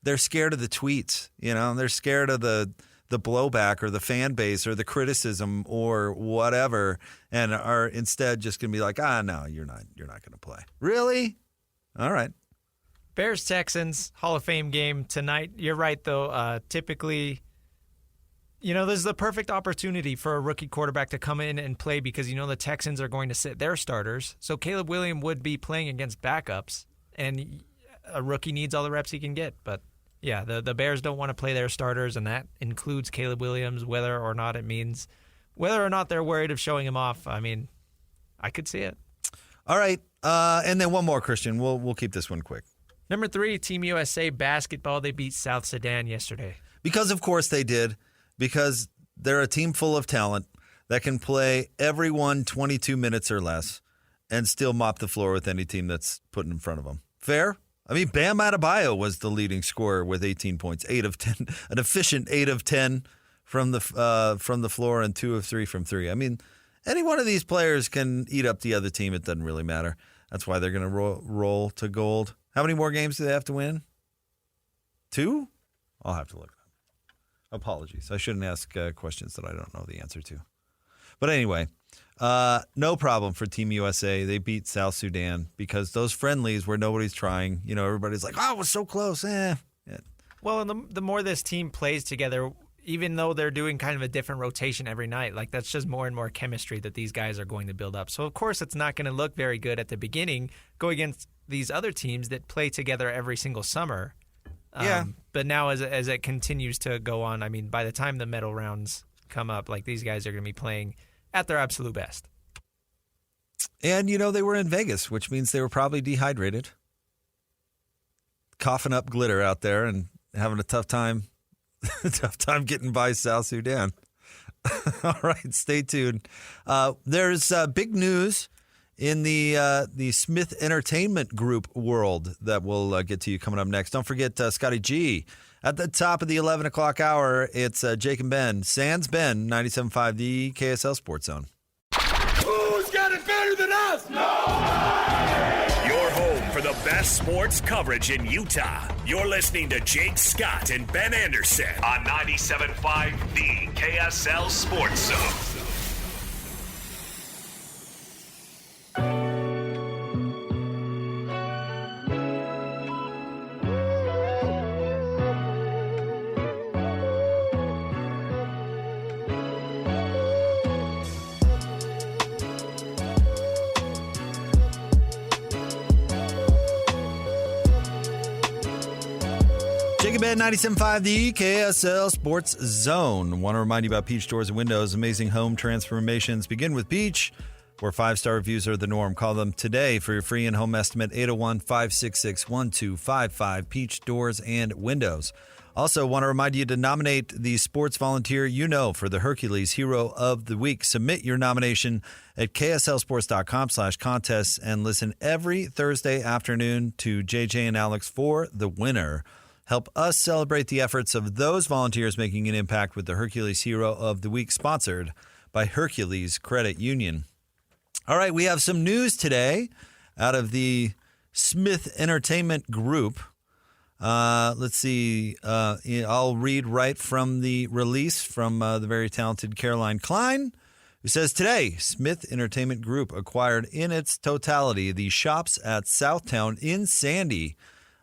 tweets, they're scared of the blowback or the fan base or the criticism or whatever, and are instead just going to be like, no, you're not going to play. Really? All right. Bears-Texans, Hall of Fame game tonight. You're right, though. Typically, this is the perfect opportunity for a rookie quarterback to come in and play because, the Texans are going to sit their starters. So Caleb Williams would be playing against backups, and a rookie needs all the reps he can get. But, yeah, the Bears don't want to play their starters, and that includes Caleb Williams, whether or not they're worried of showing him off. I could see it. All right. And then one more, Christian. We'll keep this one quick. Number 3, Team USA basketball. They beat South Sudan yesterday. Because, of course, they did. Because they're a team full of talent that can play everyone 22 minutes or less and still mop the floor with any team that's put in front of them. Fair? Bam Adebayo was the leading scorer with 18 points, 8 of 10, an efficient 8 of 10 from the floor and 2 of 3 from 3. Any one of these players can eat up the other team. It doesn't really matter. That's why they're going to roll to gold. How many more games do they have to win? 2? I'll have to look. Apologies. I shouldn't ask questions that I don't know the answer to. But anyway, no problem for Team USA. They beat South Sudan because those friendlies where nobody's trying, everybody's like, it was so close. Yeah. Well, and the more this team plays together, even though they're doing kind of a different rotation every night, that's just more and more chemistry that these guys are going to build up. So, of course, it's not going to look very good at the beginning going against these other teams that play together every single summer. Yeah. But now as it continues to go on, by the time the medal rounds come up, these guys are going to be playing at their absolute best. And, they were in Vegas, which means they were probably dehydrated, coughing up glitter out there and having a tough time getting by South Sudan. All right, stay tuned. There's big news in the Smith Entertainment Group world that we'll get to you coming up next. Don't forget Scotty G. At the top of the 11 o'clock hour, it's Jake and Ben. Sans Ben, 97.5, the KSL Sports Zone. Who's got it better than us? Your home for the best sports coverage in Utah. You're listening to Jake Scott and Ben Anderson on 97.5, the KSL Sports Zone. Jake and Ben, 97.5, the KSL Sports Zone. Want to remind you about Peach Doors and Windows. Amazing home transformations begin with Peach, where 5-star reviews are the norm. Call them today for your free in-home estimate, 801-566-1255. Peach Doors and Windows. Also, want to remind you to nominate the sports volunteer you know for the Hercules Hero of the Week. Submit your nomination at kslsports.com/contests and listen every Thursday afternoon to JJ and Alex for the winner. Help us celebrate the efforts of those volunteers making an impact with the Hercules Hero of the Week, sponsored by Hercules Credit Union. All right, we have some news today out of the Smith Entertainment Group. Let's see. I'll read right from the release from the very talented Caroline Klein, who says, today, Smith Entertainment Group acquired in its totality the shops at Southtown in Sandy.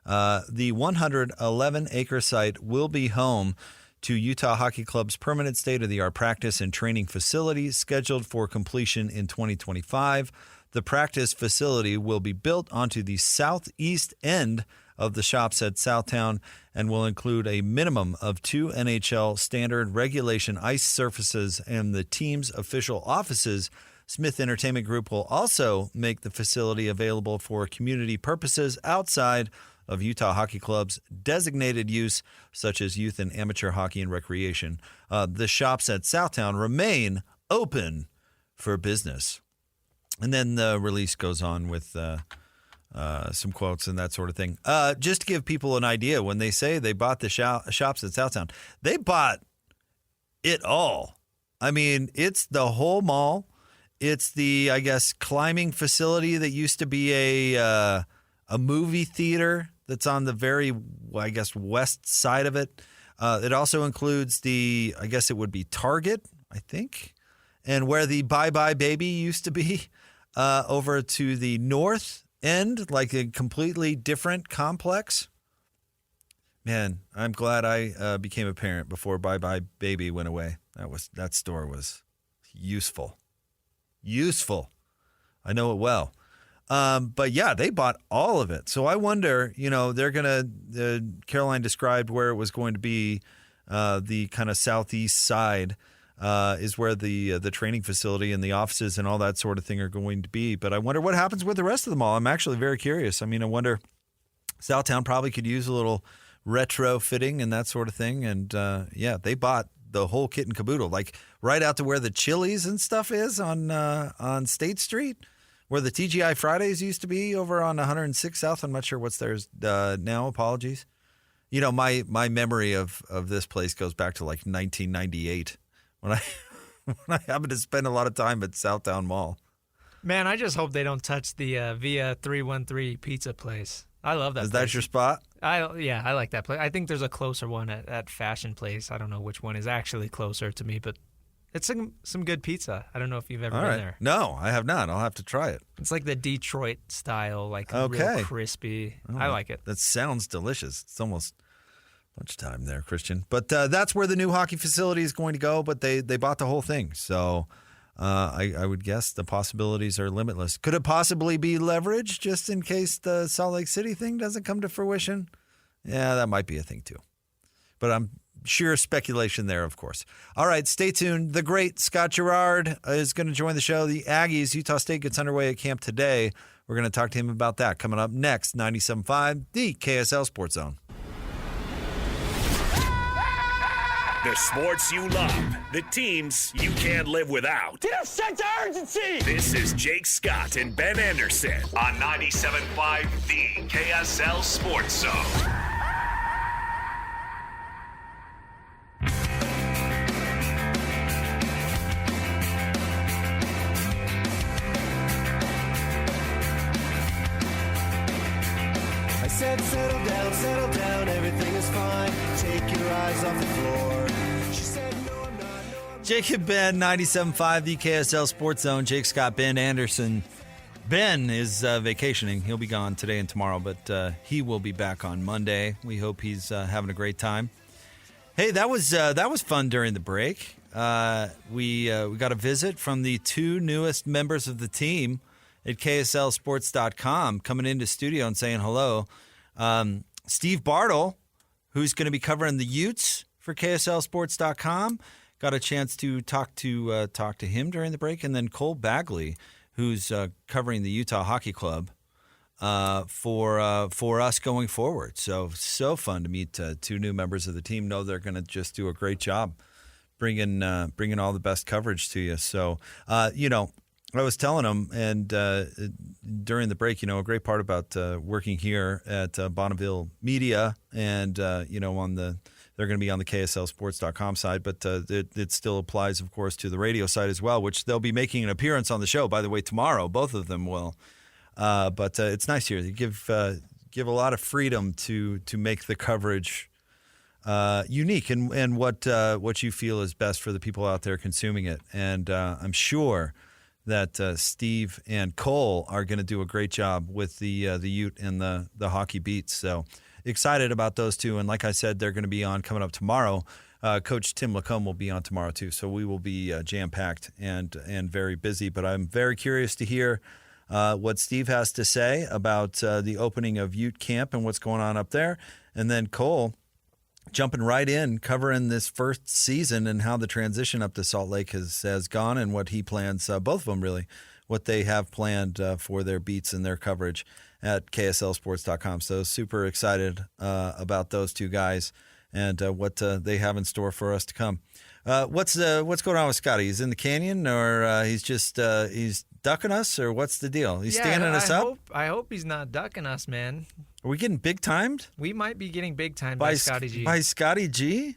The 111-acre site will be home to Utah Hockey Club's permanent state-of-the-art practice and training facility scheduled for completion in 2025. The practice facility will be built onto the southeast end of the shops at Southtown and will include a minimum of 2 NHL standard regulation ice surfaces and the team's official offices. Smith Entertainment Group will also make the facility available for community purposes outside of Utah Hockey Club's designated use, such as youth and amateur hockey and recreation. The shops at Southtown remain open for business. And then the release goes on with some quotes and that sort of thing. Just to give people an idea, when they say they bought the shops at Southtown, they bought it all. I mean, it's the whole mall. It's the, I guess, climbing facility that used to be a movie theater that's on the very, I guess, west side of it. It also includes the, I guess it would be Target, I think, and where the Bye Bye Baby used to be over to the north end, like a completely different complex. Man, I'm glad I became a parent before Bye Bye Baby went away. That store was useful. I know it well. But yeah, they bought all of it. So I wonder, they're going to, Caroline described where it was going to be, the kind of southeast side is where the training facility and the offices and all that sort of thing are going to be. But I wonder what happens with the rest of the mall. I'm actually very curious. I mean, I wonder, Southtown probably could use a little retrofitting and that sort of thing. And yeah, they bought the whole kit and caboodle, like right out to where the Chili's and stuff is on State Street, where the TGI Fridays used to be over on 106 South. I'm not sure what's theirs now. Apologies. My memory of this place goes back to like 1998 when I happened to spend a lot of time at Southtown Mall. Man, I just hope they don't touch the Via 313 pizza place. I love that place. Is that your spot? Yeah, I like that place. I think there's a closer one at Fashion Place. I don't know which one is actually closer to me, but it's some good pizza. I don't know if you've ever been there. No, I have not. I'll have to try it. It's like the Detroit style, like real crispy. I like it. That sounds delicious. It's almost lunchtime there, Christian. But that's where the new hockey facility is going to go, but they bought the whole thing. So I would guess the possibilities are limitless. Could it possibly be leveraged just in case the Salt Lake City thing doesn't come to fruition? Yeah, that might be a thing too. But I'm sheer speculation there, of course. All right, stay tuned. The great Scott Gerrard is going to join the show. The Aggies, Utah State gets underway at camp today. We're going to talk to him about that coming up next. 97.5, the KSL Sports Zone. The sports you love, the teams you can't live without. Get a sense of urgency! This is Jake Scott and Ben Anderson on 97.5, the KSL Sports Zone. I said settle down, everything is fine. Take your eyes off the floor. She said no, I'm not. Jake and Ben, 97.5, the KSL Sports Zone. Jake Scott, Ben Anderson. Ben is vacationing. He'll be gone today and tomorrow, but he will be back on Monday. We hope he's having a great time. Hey, that was fun during the break. We got a visit from the two newest members of the team at KSLSports.com coming into studio and saying hello. Steve Bartle, who's going to be covering the Utes for KSLSports.com. Got a chance to talk to him during the break, and then Cole Bagley, who's covering the Utah Hockey Club for us going forward. So fun to meet two new members of the team. Know they're going to just do a great job bringing all the best coverage to you. So I was telling them, and during the break, a great part about working here at Bonneville Media, and they're going to be on the KSLSports.com side, but it still applies, of course, to the radio side as well, which they'll be making an appearance on the show, by the way, tomorrow. Both of them will. But it's nice here. They give a lot of freedom to make the coverage unique and what you feel is best for the people out there consuming it. And I'm sure that Steve and Cole are going to do a great job with the Ute and the hockey beats. So excited about those two. And like I said, they're going to be on coming up tomorrow. Coach Tim Lacombe will be on tomorrow too. So we will be jam-packed and very busy. But I'm very curious to hear what Steve has to say about the opening of Ute Camp and what's going on up there. And then Cole jumping right in, covering this first season and how the transition up to Salt Lake has gone and what he plans, both of them really, what they have planned for their beats and their coverage at KSLSports.com. So super excited about those two guys and what they have in store for us to come. What's going on with Scotty? He's in the canyon, or he's just he's ducking us, or what's the deal? He's standing us up? I hope he's not ducking us, man. Are we getting big timed? We might be getting big timed by Scotty G. By Scotty G?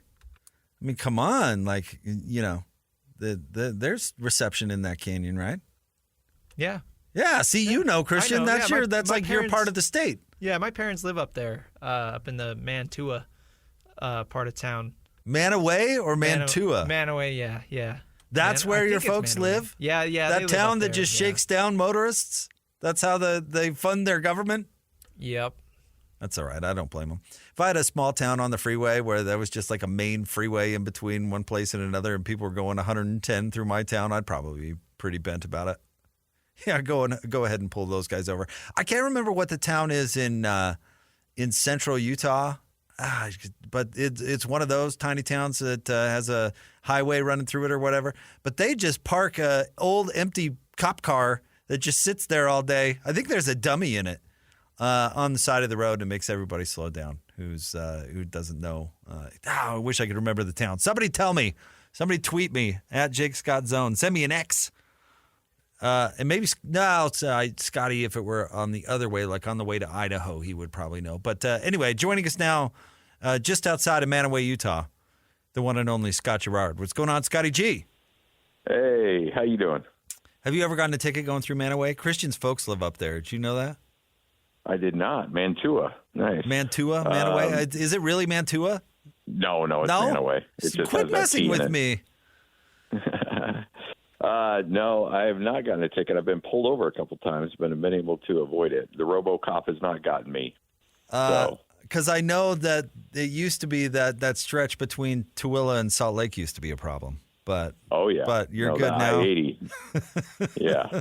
I mean, come on. Like, there's reception in that canyon, right? Yeah. Yeah. See, Christian. That's your part of the state. Yeah, my parents live up there, up in the Mantua part of town. Manaway or Mantua? Manaway, yeah. That's where your folks live? Yeah. That town that just shakes down motorists? That's how they fund their government? Yep. That's all right. I don't blame them. If I had a small town on the freeway where there was just like a main freeway in between one place and another and people were going 110 through my town, I'd probably be pretty bent about it. Yeah, go ahead and pull those guys over. I can't remember what the town is in central Utah, but it's one of those tiny towns that has a highway running through it or whatever. But they just park a old empty cop car that just sits there all day. I think there's a dummy in it. On the side of the road, and makes everybody slow down who doesn't know. I wish I could remember the town. Somebody tell me. Somebody tweet me at Jake Scott Zone. Send me an X. And maybe Scotty, if it were on the other way, like on the way to Idaho, he would probably know. But anyway, joining us now, just outside of Manaway, Utah, the one and only Scott Gerrard. What's going on, Scotty G? Hey, how you doing? Have you ever gotten a ticket going through Manaway? Christian's folks live up there. Did you know that? I did not. Mantua. Nice. Manaway? Is it really Mantua? No, it's Manaway. It just quit messing with me. No, I have not gotten a ticket. I've been pulled over a couple times, but I've been able to avoid it. The RoboCop has not gotten me. Because I know that it used to be that stretch between Tooele and Salt Lake used to be a problem. But you're good now. I-80. Yeah.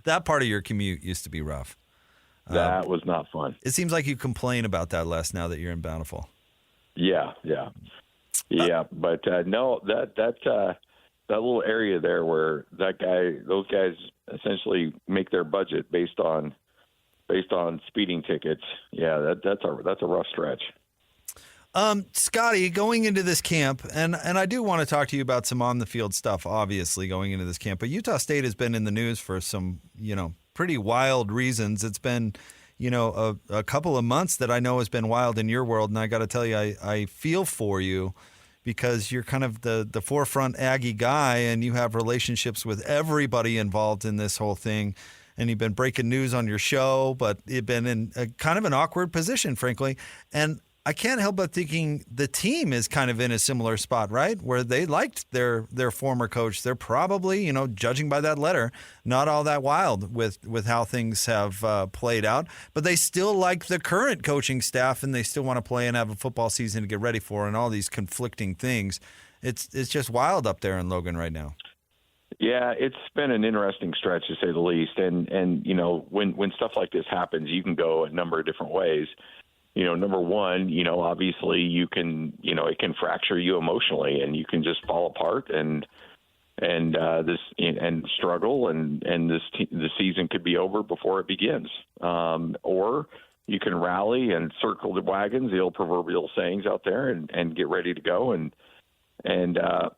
That part of your commute used to be rough. That was not fun. It seems like you complain about that less now that you're in Bountiful. Yeah. But no, that little area there where those guys essentially make their budget based on speeding tickets. Yeah, that's a rough stretch. Scotty, going into this camp, and I do want to talk to you about some on the field stuff, obviously, going into this camp, but Utah State has been in the news for some, pretty wild reasons. It's been, a couple of months that I know has been wild in your world, and I got to tell you, I feel for you because you're kind of the forefront Aggie guy, and you have relationships with everybody involved in this whole thing, and you've been breaking news on your show, but you've been in a kind of an awkward position, frankly, and I can't help but thinking the team is kind of in a similar spot, right? Where they liked their former coach. They're probably, judging by that letter, not all that wild with how things have played out. But they still like the current coaching staff, and they still want to play and have a football season to get ready for, and all these conflicting things. It's just wild up there in Logan right now. Yeah, it's been an interesting stretch, to say the least. And when stuff like this happens, you can go a number of different ways. number one, obviously you can, it can fracture you emotionally, and you can just fall apart and struggle, and the season could be over before it begins. Or you can rally and circle the wagons, the old proverbial sayings out there, and get ready to go and have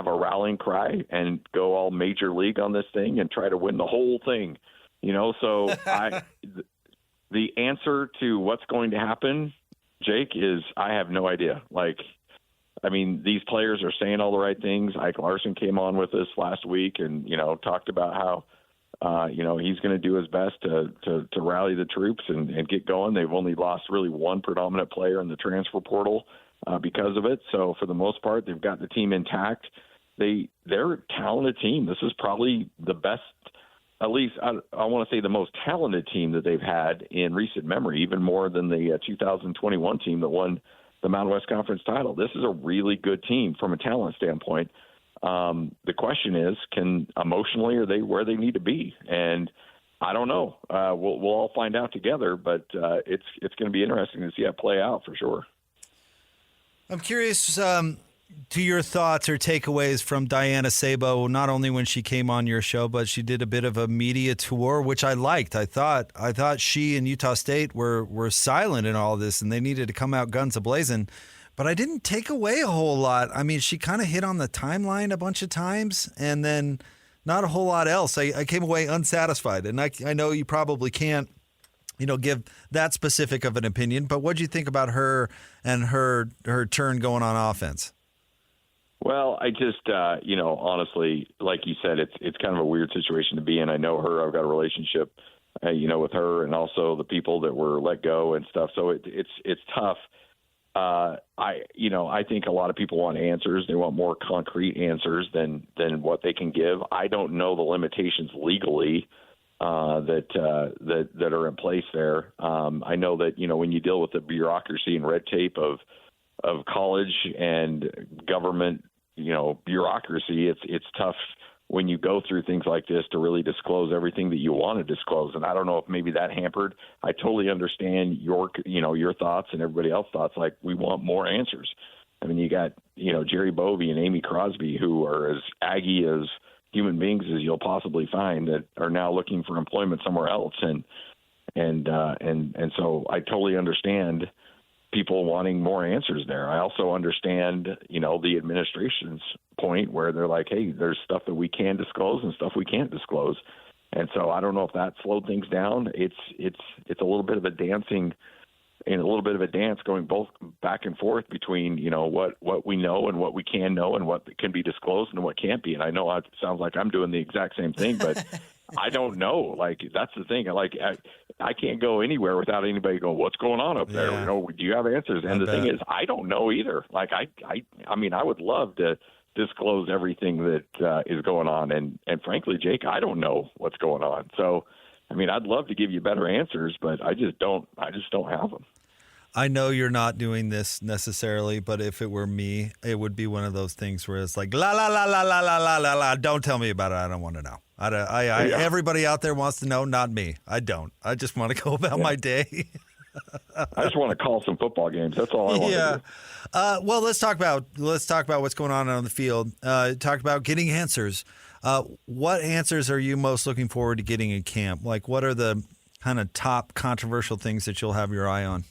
a rallying cry and go all major league on this thing and try to win the whole thing. So the answer to what's going to happen, Jake, is I have no idea. These players are saying all the right things. Ike Larsen came on with us last week and, talked about how, he's going to do his best to rally the troops and get going. They've only lost really one predominant player in the transfer portal because of it. So for the most part, they've got the team intact. They're a talented team. This is probably the best, at least I want to say the most talented team that they've had in recent memory, even more than the 2021 team that won the Mountain West Conference title. This is a really good team from a talent standpoint. The question is, emotionally, are they where they need to be? And I don't know. We'll all find out together, but it's going to be interesting to see that play out for sure. I'm curious to your thoughts or takeaways from Diana Sabo, not only when she came on your show, but she did a bit of a media tour, which I liked. I thought she and Utah State were silent in all of this, and they needed to come out guns a-blazing. But I didn't take away a whole lot. I mean, she kind of hit on the timeline a bunch of times, and then not a whole lot else. I came away unsatisfied, and I know you probably can't, give that specific of an opinion, but what do you think about her and her turn going on offense? Well, I just, honestly, like you said, it's kind of a weird situation to be in. I know her. I've got a relationship, with her, and also the people that were let go and stuff. So it's tough. I think a lot of people want answers. They want more concrete answers than what they can give. I don't know the limitations legally that are in place there. I know that when you deal with the bureaucracy and red tape of college and government, bureaucracy, it's tough when you go through things like this to really disclose everything that you want to disclose. And I don't know if maybe that hampered. I totally understand your thoughts and everybody else's thoughts. Like, we want more answers. I mean, you got, Jerry Bovee and Amy Crosby, who are as Aggie as human beings as you'll possibly find, that are now looking for employment somewhere else. And so I totally understand people wanting more answers there. I also understand, the administration's point where they're like, hey, there's stuff that we can disclose and stuff we can't disclose. And so I don't know if that slowed things down. It's a little bit of a dancing and a little bit of a dance going both back and forth between, what we know and what we can know and what can be disclosed and what can't be. And I know it sounds like I'm doing the exact same thing, but I don't know. Like, that's the thing. I can't go anywhere without anybody going, what's going on up there? Yeah. Do you have answers? And the thing is, I don't know either. Like, I mean, I would love to disclose everything that is going on. And frankly, Jake, I don't know what's going on. So, I mean, I'd love to give you better answers, but I just don't have them. I know you're not doing this necessarily, but if it were me, it would be one of those things where it's like, la, la, la, la, la, la, la, la, la. Don't tell me about it. I don't want to know. Everybody out there wants to know, not me. I don't. I just want to go about my day. I just want to call some football games. That's all I want to do. Well, let's talk about what's going on the field. Talk about getting answers. What answers are you most looking forward to getting in camp? Like, what are the kind of top controversial things that you'll have your eye on?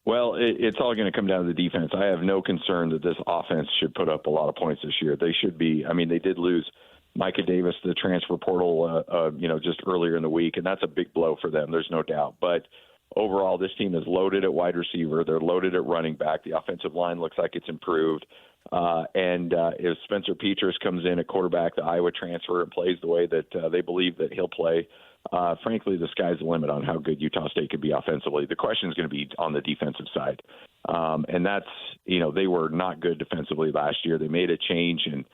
Well, it's all going to come down to the defense. I have no concern that this offense should put up a lot of points this year. They should be. I mean, they did lose Micah Davis to the transfer portal, just earlier in the week, and that's a big blow for them. There's no doubt. But overall, this team is loaded at wide receiver. They're loaded at running back. The offensive line looks like it's improved. And if Spencer Petras comes in at quarterback, the Iowa transfer, and plays the way that they believe that he'll play, frankly, the sky's the limit on how good Utah State could be offensively. The question is going to be on the defensive side. And that's, they were not good defensively last year. They made a change, and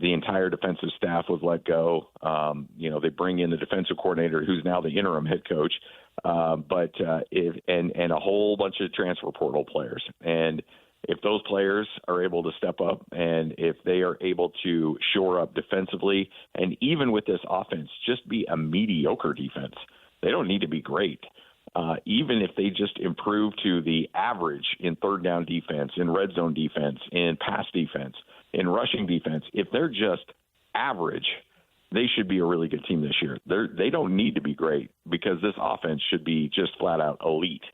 the entire defensive staff was let go. They bring in the defensive coordinator, who's now the interim head coach, and a whole bunch of transfer portal players. And if those players are able to step up, and if they are able to shore up defensively, and even with this offense, just be a mediocre defense, they don't need to be great. even if they just improve to the average in third down defense, in red zone defense, in pass defense, in rushing defense, if they're just average, they should be a really good team this year. They don't need to be great because this offense should be just flat out elite.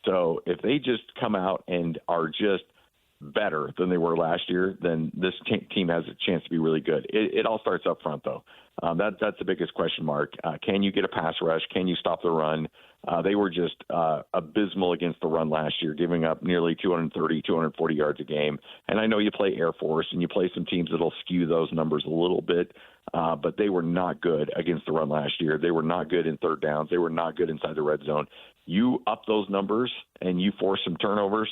So if they just come out and are just better than they were last year, then this team has a chance to be really good. It all starts up front, though. That's the biggest question mark. Can you get a pass rush? Can you stop the run? They were just abysmal against the run last year, giving up nearly 230, 240 yards a game. And I know you play Air Force and you play some teams that'll skew those numbers a little bit, but they were not good against the run last year. They were not good in third downs. They were not good inside the red zone. You up those numbers and you force some turnovers,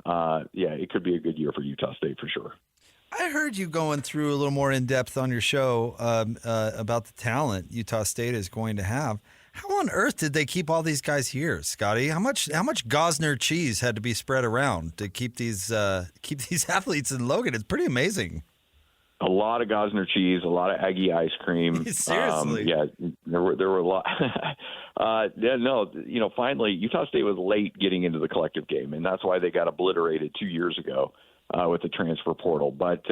it could be a good year for Utah State for sure. I heard you going through a little more in depth on your show about the talent Utah State is going to have. How on earth did they keep all these guys here, Scotty? How much Gosner cheese had to be spread around to keep these athletes in Logan? It's pretty amazing. A lot of Gosner cheese, a lot of Aggie ice cream. Seriously? There were a lot. Finally, Utah State was late getting into the collective game, and that's why they got obliterated 2 years ago with the transfer portal. But,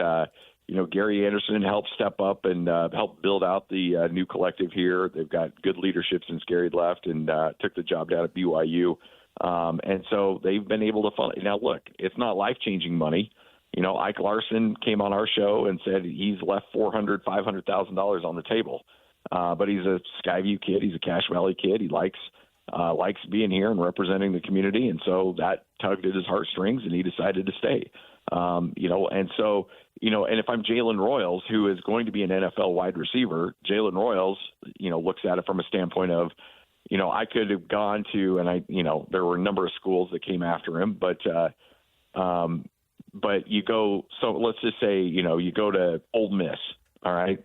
Gerry Anderson helped step up and help build out the new collective here. They've got good leadership since Gerry left and took the job down at BYU. And so they've been able to fund. Now, look, it's not life-changing money. Ike Larsen came on our show and said he's left $400,000, $500,000 on the table. But he's a Skyview kid. He's a Cache Valley kid. He likes being here and representing the community. And so that tugged at his heartstrings, and he decided to stay. And if I'm Jalen Royals, who is going to be an NFL wide receiver, Jalen Royals, looks at it from a standpoint of, I could have gone to, and there were a number of schools that came after him, but you go, so let's just say, you go to Ole Miss. All right.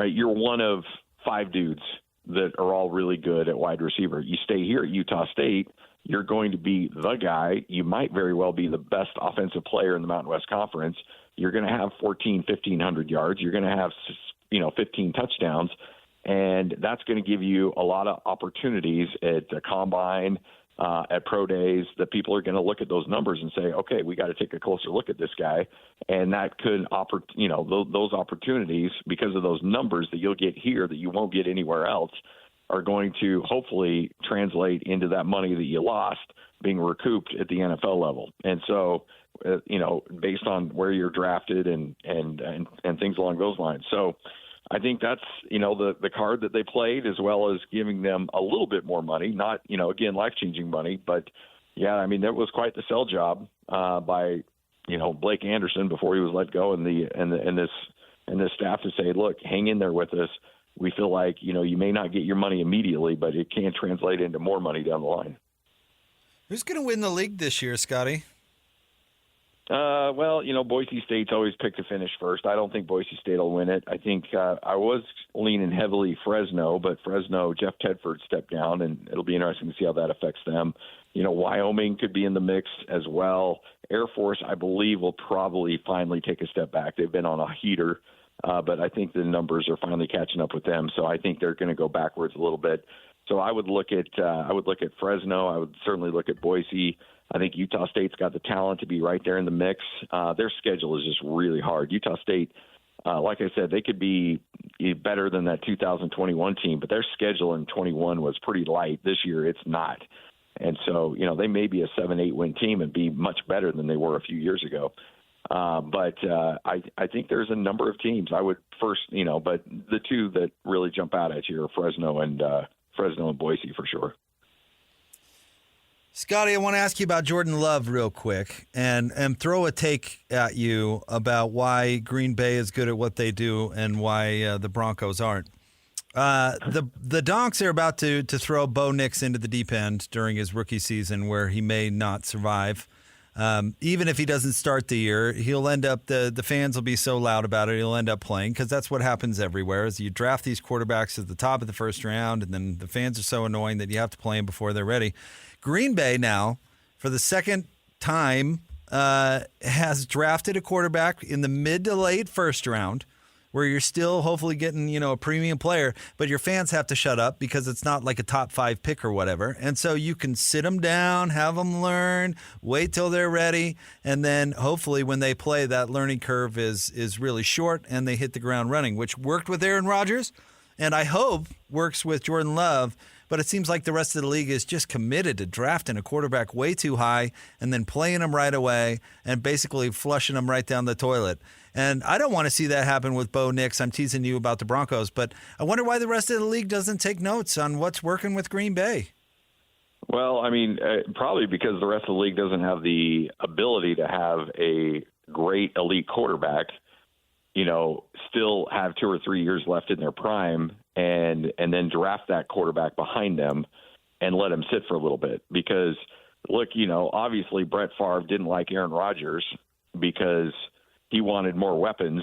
You're one of 5 dudes that are all really good at wide receiver. You stay here at Utah State, you're going to be the guy. You might very well be the best offensive player in the Mountain West Conference. You're going to have 1,500 yards. You're going to have, 15 touchdowns. And that's going to give you a lot of opportunities at the combine, at pro days, that people are going to look at those numbers and say, okay, we got to take a closer look at this guy. And that could those opportunities, because of those numbers that you'll get here that you won't get anywhere else, are going to hopefully translate into that money that you lost being recouped at the NFL level. And so, based on where you're drafted and things along those lines. So I think that's, the card that they played, as well as giving them a little bit more money, not, again, life-changing money, but that was quite the sell job by, Blake Anderson before he was let go, and this staff to say, look, hang in there with us. We feel like, you may not get your money immediately, but it can translate into more money down the line. Who's going to win the league this year, Scotty? Boise State's always picked to finish first. I don't think Boise State will win it. I think I was leaning heavily Fresno, but Fresno, Jeff Tedford stepped down, and it'll be interesting to see how that affects them. Wyoming could be in the mix as well. Air Force, I believe, will probably finally take a step back. They've been on a heater, but I think the numbers are finally catching up with them. So I think they're going to go backwards a little bit. So I would look at Fresno. I would certainly look at Boise. I think Utah State's got the talent to be right there in the mix. Their schedule is just really hard. Utah State, like I said, they could be better than that 2021 team, but their schedule in 21 was pretty light. This year, it's not. And so, they may be a 7-8 win team and be much better than they were a few years ago. But I think there's a number of teams. I would first, but the two that really jump out at you are Fresno and Boise for sure. Scotty, I want to ask you about Jordan Love real quick and throw a take at you about why Green Bay is good at what they do and why the Broncos aren't. The Donks are about to throw Bo Nix into the deep end during his rookie season, where he may not survive. Even if he doesn't start the year, he'll end up, the fans will be so loud about it, he'll end up playing, because that's what happens everywhere, is you draft these quarterbacks at the top of the first round, and then the fans are so annoying that you have to play them before they're ready. Green Bay now, for the second time, has drafted a quarterback in the mid to late first round where you're still hopefully getting, a premium player, but your fans have to shut up because it's not like a top 5 pick or whatever. And so you can sit them down, have them learn, wait till they're ready, and then hopefully when they play, that learning curve is really short and they hit the ground running, which worked with Aaron Rodgers and I hope works with Jordan Love. But it seems like the rest of the league is just committed to drafting a quarterback way too high and then playing him right away and basically flushing him right down the toilet. And I don't want to see that happen with Bo Nix. I'm teasing you about the Broncos, but I wonder why the rest of the league doesn't take notes on what's working with Green Bay. Well, I mean, probably because the rest of the league doesn't have the ability to have a great elite quarterback, still have 2 or 3 years left in their prime and then draft that quarterback behind them and let him sit for a little bit. Because, look, obviously Brett Favre didn't like Aaron Rodgers because he wanted more weapons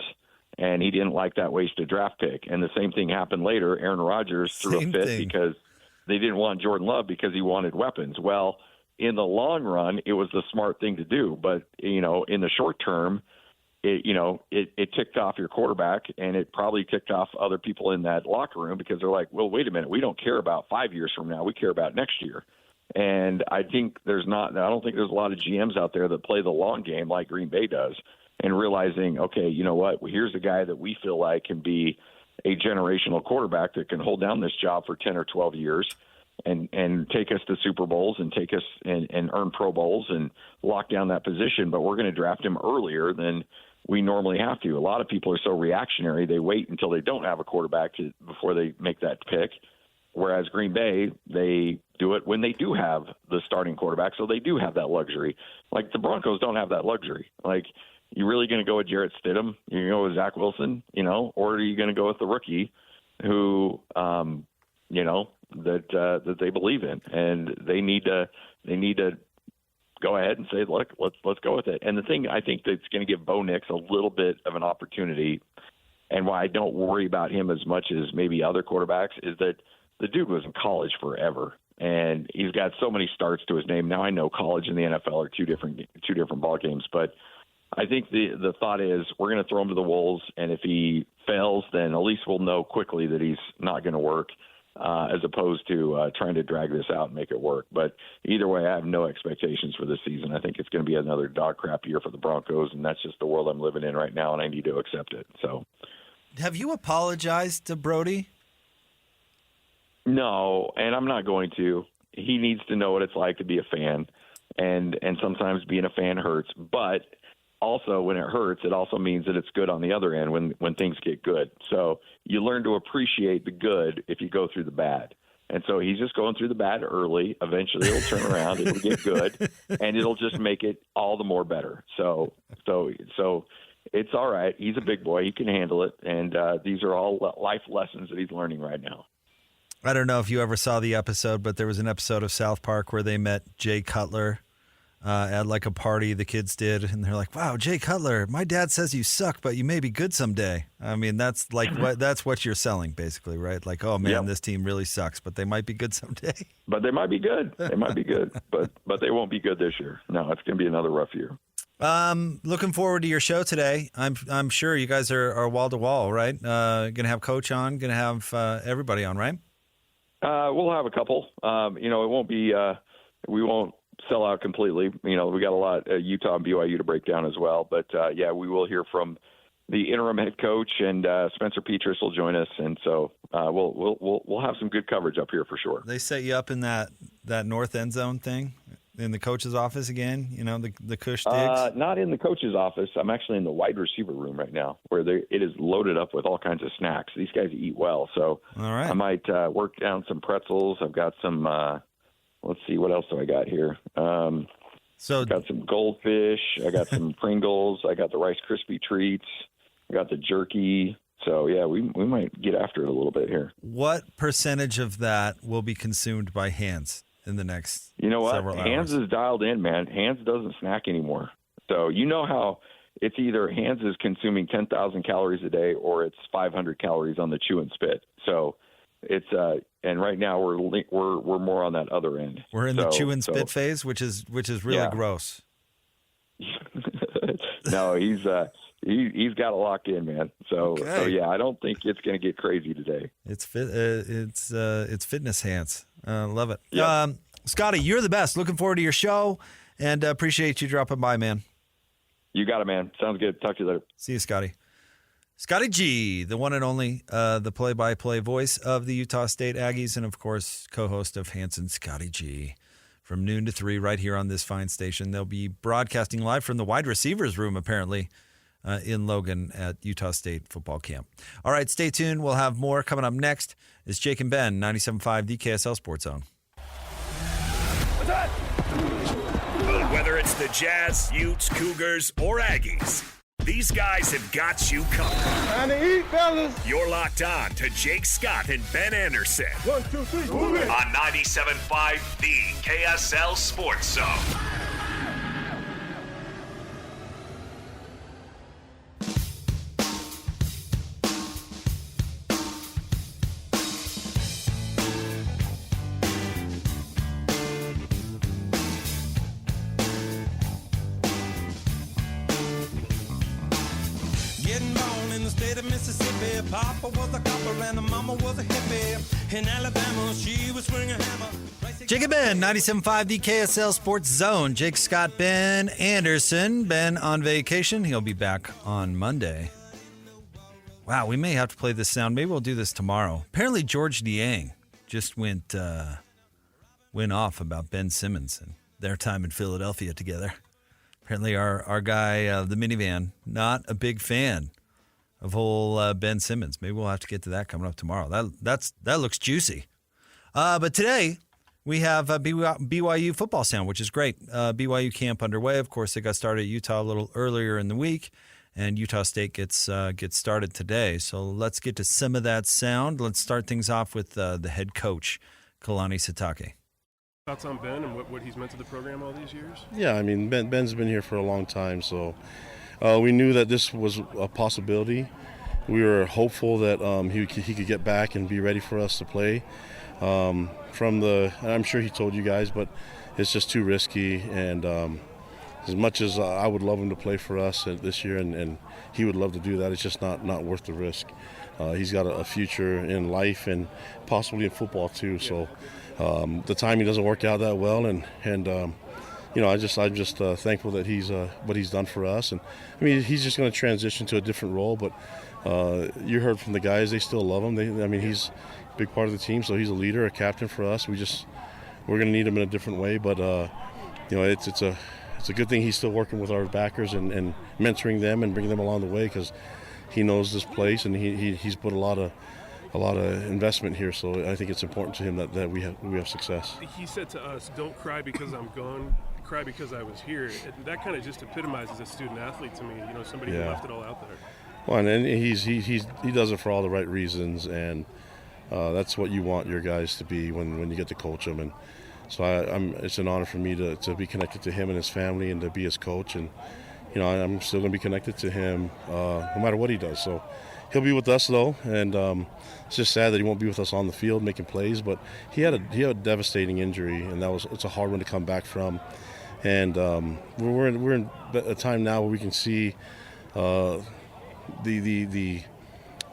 and he didn't like that wasted draft pick. And the same thing happened later. Aaron Rodgers threw a fit because they didn't want Jordan Love because he wanted weapons. Well, in the long run, it was the smart thing to do. But, in the short term, it ticked off your quarterback, and it probably ticked off other people in that locker room because they're like, well, wait a minute, we don't care about 5 years from now. We care about next year. And I don't think there's a lot of GMs out there that play the long game like Green Bay does and realizing, okay, you know what, here's a guy that we feel like can be a generational quarterback that can hold down this job for 10 or 12 years and take us to Super Bowls and take us and earn Pro Bowls and lock down that position. But we're going to draft him earlier than we normally have to. A lot of people are so reactionary, they wait until they don't have a quarterback before they make that pick. Whereas Green Bay, they do it when they do have the starting quarterback, so they do have that luxury. Like the Broncos don't have that luxury. Like, you really going to go with Jarrett Stidham? You're going to go with Zach Wilson, or are you going to go with the rookie who, that they believe in, and they need to go ahead and say, look, let's go with it. And the thing I think that's going to give Bo Nix a little bit of an opportunity, and why I don't worry about him as much as maybe other quarterbacks, is that the dude was in college forever, and he's got so many starts to his name. Now I know college and the NFL are two different ball games, but I think the thought is we're going to throw him to the wolves, and if he fails, then at least we'll know quickly that he's not going to work. As opposed to trying to drag this out and make it work. But either way, I have no expectations for this season. I think it's going to be another dog crap year for the Broncos, and that's just the world I'm living in right now, and I need to accept it. So, have you apologized to Brody? No, and I'm not going to. He needs to know what it's like to be a fan, and sometimes being a fan hurts. But also, when it hurts, it also means that it's good on the other end when things get good. So you learn to appreciate the good if you go through the bad. And so he's just going through the bad early. Eventually it'll turn around, it'll get good, and it'll just make it all the more better. So it's all right. He's a big boy. He can handle it. And these are all life lessons that he's learning right now. I don't know if you ever saw the episode, but there was an episode of South Park where they met Jay Cutler at like a party the kids did, and they're like, wow, Jay Cutler, my dad says you suck, but you may be good someday. I mean, that's like that's what you're selling, basically, right? Like, oh man, This team really sucks, but they might be good someday. But they might be good. They might be good, but they won't be good this year. No, it's going to be another rough year. Looking forward to your show today. I'm sure you guys are wall to wall, right? Gonna have Coach on, gonna have everybody on, right? We'll have a couple. It won't be. We won't sell out completely. We got a lot Utah and BYU to break down as well. But we will hear from the interim head coach, and Spencer Petras will join us, and so we'll have some good coverage up here for sure. They set you up in that north end zone thing in the coach's office again. The Cush digs. Not in the coach's office. I'm actually in the wide receiver room right now, where it is loaded up with all kinds of snacks. These guys eat well, so all right. I might work down some pretzels. I've got some. Let's see, what else do I got here? I got some goldfish. I got some Pringles. I got the Rice Krispie treats. I got the jerky. So, yeah, we might get after it a little bit here. What percentage of that will be consumed by Hans in the next several hours? Hans is dialed in, man. Hans doesn't snack anymore. So you know how it's either Hans is consuming 10,000 calories a day or it's 500 calories on the chew and spit. So it's and right now we're more on that other end. We're in the chew and spit phase, which is really gross. No, he's he's got to lock in, man. So yeah, I don't think it's going to get crazy today. It's fitness hands. Love it. Yep. Scotty, you're the best. Looking forward to your show, and appreciate you dropping by, man. You got it, man. Sounds good. Talk to you later. See you, Scotty. Scotty G, the one and only, the play-by-play voice of the Utah State Aggies, and of course, co-host of Hanson, Scotty G, from noon to 3 right here on this fine station. They'll be broadcasting live from the wide receivers room, apparently, in Logan at Utah State Football Camp. All right, stay tuned. We'll have more coming up next. It's Jake and Ben, 97.5, the KSL Sports Zone. Whether it's the Jazz, Utes, Cougars, or Aggies, these guys have got you covered. Time to eat, fellas. You're locked on to Jake Scott and Ben Anderson. 1, 2, 3, move it. On 97.5, the KSL Sports Zone. Mississippi, Papa was a copper and the mama was a hippie. In Alabama, she was swinging a hammer. Jake and Ben, 97.5, the KSL Sports Zone. Jake Scott, Ben Anderson. Ben on vacation. He'll be back on Monday. Wow, we may have to play this sound. Maybe we'll do this tomorrow. Apparently, George Niang just went off about Ben Simmons and their time in Philadelphia together. Apparently, our guy, the minivan, not a big fan of whole Ben Simmons. Maybe we'll have to get to that coming up tomorrow. That looks juicy. But today we have BYU football sound, which is great. BYU camp underway. Of course, they got started at Utah a little earlier in the week, and Utah State gets started today. So let's get to some of that sound. Let's start things off with the head coach, Kalani Sitake. Thoughts on Ben and what he's meant to the program all these years? Yeah, I mean, Ben's been here for a long time, so we knew that this was a possibility. We were hopeful that he could get back and be ready for us to play. I'm sure he told you guys, but it's just too risky. And as much as I would love him to play for us this year, and he would love to do that, it's just not worth the risk. He's got a future in life and possibly in football too. So the timing doesn't work out that well, and I'm just thankful that he's what he's done for us. And I mean, he's just going to transition to a different role. But you heard from the guys; they still love him. He's a big part of the team, so he's a leader, a captain for us. We're going to need him in a different way. But it's a good thing he's still working with our backers and mentoring them and bringing them along the way, because he knows this place and he's put a lot of investment here. So I think it's important to him that we have success. He said to us, "Don't cry because I'm gone. Cry because I was here." That kind of just epitomizes a student athlete to me. Somebody who left it all out there. Well, and he does it for all the right reasons, and that's what you want your guys to be when you get to coach them. And so it's an honor for me to be connected to him and his family and to be his coach. And I'm still going to be connected to him no matter what he does. So he'll be with us though, and it's just sad that he won't be with us on the field making plays. But he had a devastating injury, and it's a hard one to come back from. And we're in a time now where we can see the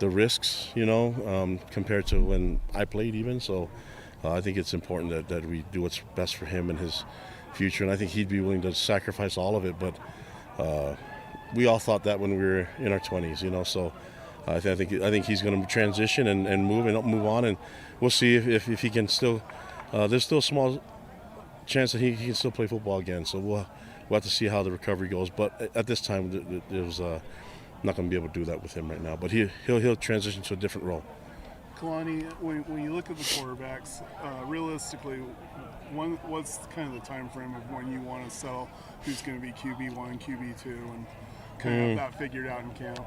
risks, compared to when I played even. So I think it's important that we do what's best for him and his future. And I think he'd be willing to sacrifice all of it. But we all thought that when we were in our 20s, So I think he's going to transition and move on. And we'll see if he can still. There's still a small chance that he can still play football again. So we'll have to see how the recovery goes. But at this time, it was not going to be able to do that with him right now. But he'll transition to a different role. Kalani, when you look at the quarterbacks, realistically, what's kind of the time frame of when you want to settle who's going to be QB1, QB2, and kind of have that figured out in camp?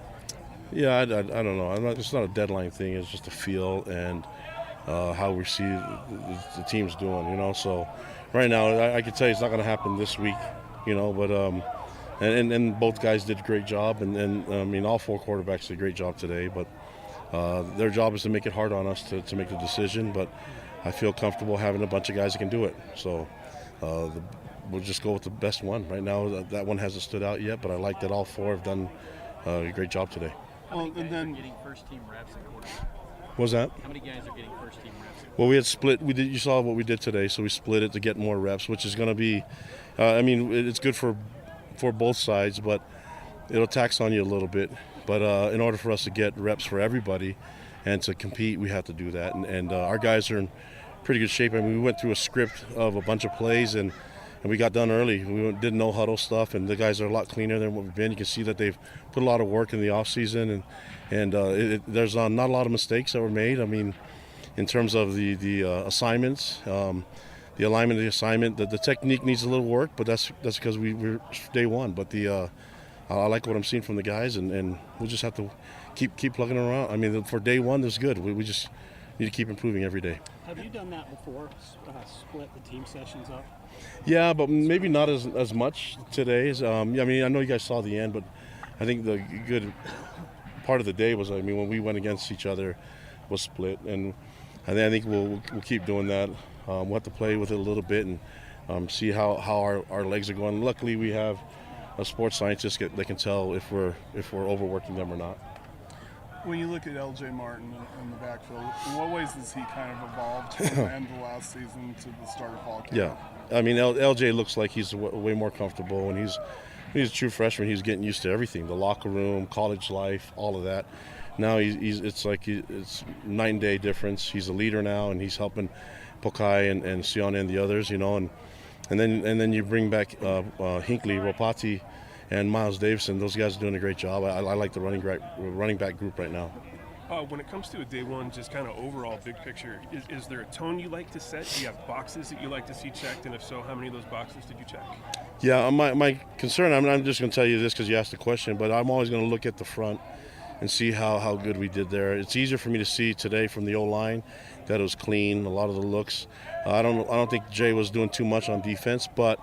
Yeah, I don't know. It's not a deadline thing. It's just a feel and how we see the team's doing, So right now, I can tell you it's not going to happen this week, But and both guys did a great job, and I mean all four quarterbacks did a great job today. But their job is to make it hard on us to make the decision. But I feel comfortable having a bunch of guys that can do it. So we'll just go with the best one. Right now, that one hasn't stood out yet, but I like that all four have done a great job today. How many guys are getting first-team reps at quarterback? What was that? How many guys are getting first-team reps? Well, we had split. You saw what we did today, so we split it to get more reps, which is going to be. It's good for both sides, but it'll tax on you a little bit. But in order for us to get reps for everybody and to compete, we have to do that. And our guys are in pretty good shape. I mean, we went through a script of a bunch of plays, and we got done early. We did no huddle stuff, and the guys are a lot cleaner than what we've been. You can see that they've put a lot of work in the off season, and there's not a lot of mistakes that were made. I mean, in terms of the assignments, the alignment of the assignment, the technique needs a little work, but that's because we're day one. But I like what I'm seeing from the guys, and we'll just have to keep plugging around. I mean, for day one, that's good. We just need to keep improving every day. Have you done that before? Split the team sessions up? Yeah, but maybe not as much today. I mean, I know you guys saw the end, but I think the good part of the day was, when we went against each other, was split, and I think we'll keep doing that. We'll have to play with it a little bit and see how our legs are going. Luckily, we have a sports scientist that can tell if we're overworking them or not. When you look at L.J. Martin in the backfield, in what ways has he kind of evolved from the end of last season to the start of fall camp? Yeah, I mean, LJ looks like he's way more comfortable, and he's a true freshman. He's getting used to everything, the locker room, college life, all of that. Now it's night and day difference. He's a leader now, and he's helping Pokai and Sione and the others, and then you bring back Hinckley, Ropati, and Miles Davison. Those guys are doing a great job. I like the running back group right now. When it comes to a day one, just kind of overall big picture, is there a tone you like to set? Do you have boxes that you like to see checked? And if so, how many of those boxes did you check? Yeah, my concern, I'm just going to tell you this because you asked the question, but I'm always going to look at the front and see how good we did there. It's easier for me to see today from the O-line that it was clean, a lot of the looks. I don't think Jay was doing too much on defense, but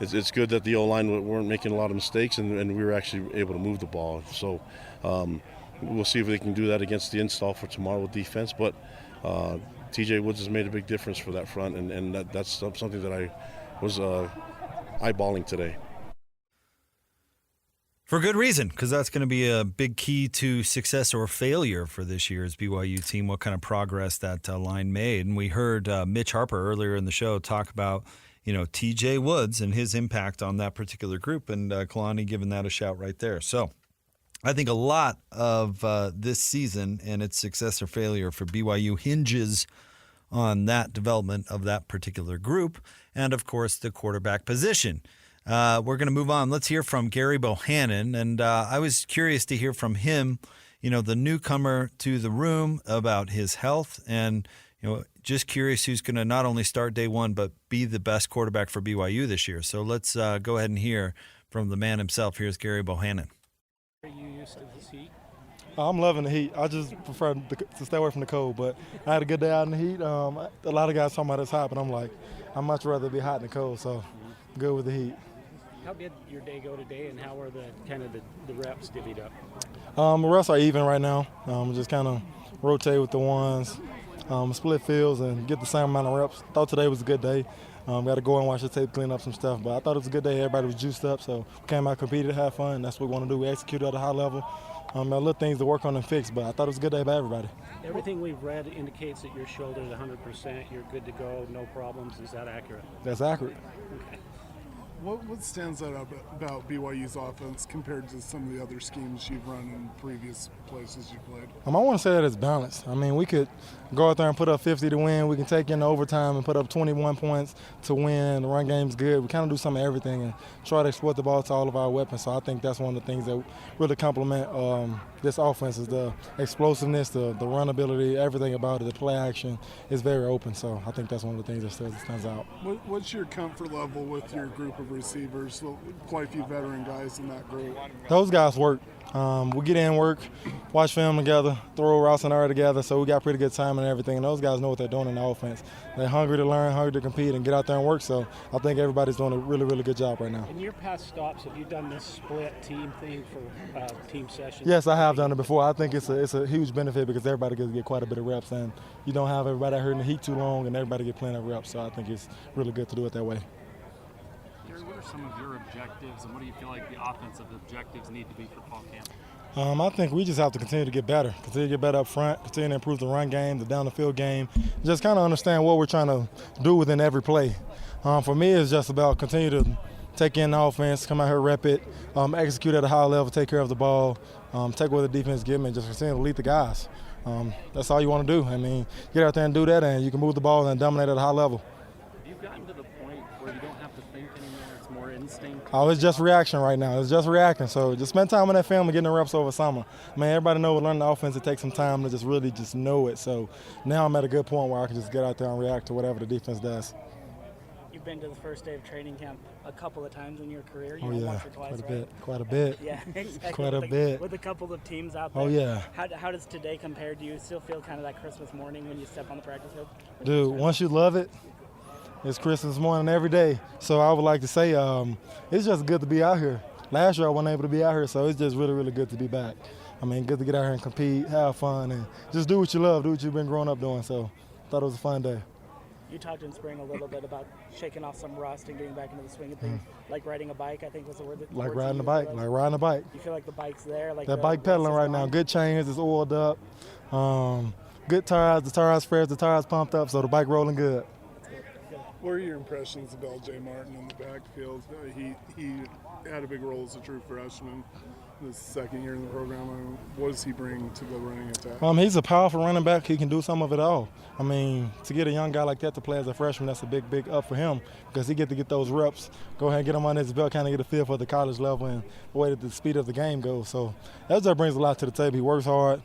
it's good that the O-line weren't making a lot of mistakes and we were actually able to move the ball. So we'll see if they can do that against the install for tomorrow with defense. But TJ Woods has made a big difference for that front, and that's something that I was eyeballing today. For good reason, because that's going to be a big key to success or failure for this year's BYU team, what kind of progress that line made. And we heard Mitch Harper earlier in the show talk about, TJ Woods and his impact on that particular group, and Kalani giving that a shout right there. So I think a lot of this season and its success or failure for BYU hinges on that development of that particular group and, of course, the quarterback position. We're going to move on. Let's hear from Gerry Bohanon, and I was curious to hear from him, the newcomer to the room, about his health, and just curious who's going to not only start day one but be the best quarterback for BYU this year. So let's go ahead and hear from the man himself. Here's Gerry Bohanon. Are you used to this heat? I'm loving the heat. I just prefer to stay away from the cold, but I had a good day out in the heat. A lot of guys talking about it's hot, but I'm like, I'd much rather be hot than cold, so good with the heat. How did your day go today, and how are the reps divvied up? The reps are even right now. Just kind of rotate with the ones, split fields, and get the same amount of reps. Thought today was a good day. Got to go and watch the tape, clean up some stuff. But I thought it was a good day. Everybody was juiced up, so we came out, competed, had fun. That's what we want to do. We executed at a high level. Little things to work on and fix, but I thought it was a good day by everybody. Everything we've read indicates that your shoulder's 100%. You're good to go, no problems. Is that accurate? That's accurate. Okay. What stands out about BYU's offense compared to some of the other schemes you've run in previous places you've played? I want to say that it's balanced. We could go out there and put up 50 to win. We can take in overtime and put up 21 points to win. The run game's good. We kind of do some of everything and try to exploit the ball to all of our weapons. So I think that's one of the things that really complement this offense is the explosiveness, the run ability, everything about it. The play action is very open. So I think that's one of the things that stands out. What's your comfort level with your group of receivers? Quite a few veteran guys in that group. Those guys work. We get in, work, watch film together, throw routes and together, so we got pretty good time and everything. And those guys know what they're doing in the offense. They're hungry to learn, hungry to compete, and get out there and work. So I think everybody's doing a really, really good job right now. In your past stops, have you done this split team thing for team sessions? Yes, I have done it before. I think it's a huge benefit because everybody gets to get quite a bit of reps, and you don't have everybody out here in the heat too long, and everybody get plenty of reps. So I think it's really good to do it that way. Your Gerry, what are some of your objectives, and what do you feel like the offensive objectives need to be for fall camp? I think we just have to continue to get better up front, continue to improve the run game, the down the field game, just kind of understand what we're trying to do within every play. For me, it's just about continue to take in the offense, come out here, rep it, execute at a high level, take care of the ball, take what the defense gives me, and just continue to lead the guys. That's all you want to do. I mean, get out there and do that, and you can move the ball and dominate at a high level. Have you gotten to the point where you don't have to think anymore? It's more instinct? Oh, it's just reaction right now. It's just reacting. So just spend time with that family, getting the reps over summer. Man, everybody knows learning the offense, it takes some time to just really just know it. So now I'm at a good point where I can just get out there and react to whatever the defense does. You've been to the first day of training camp a couple of times in your career. Once or twice, quite a bit. Yeah, exactly. Quite a bit. With a couple of teams out there. Oh, yeah. How does today compare? Do you still feel kind of that Christmas morning when you step on the practice field? Dude, once you love it, it's Christmas morning every day. So I would like to say it's just good to be out here. Last year I wasn't able to be out here, so it's just really, really good to be back. I mean, good to get out here and compete, have fun, and just do what you love, do what you've been growing up doing. So I thought it was a fun day. You talked in spring a little bit about shaking off some rust and getting back into the swing of things, like riding a bike, I think was the word. Like riding a bike. You feel like the bike's there? Like that bike pedaling right now. Good chains, it's oiled up. Good tires, the tires fresh, the tires pumped up, so the bike rolling good. What are your impressions of L.J. Martin in the backfield? He had a big role as a true freshman. This second year in the program, what does he bring to the running attack? He's a powerful running back. He can do some of it all. I mean, to get a young guy like that to play as a freshman, that's a big up for him because he get to get those reps, go ahead and get him on his belt, kind of get a feel for the college level and the way that the speed of the game goes. So that just brings a lot to the table. He works hard.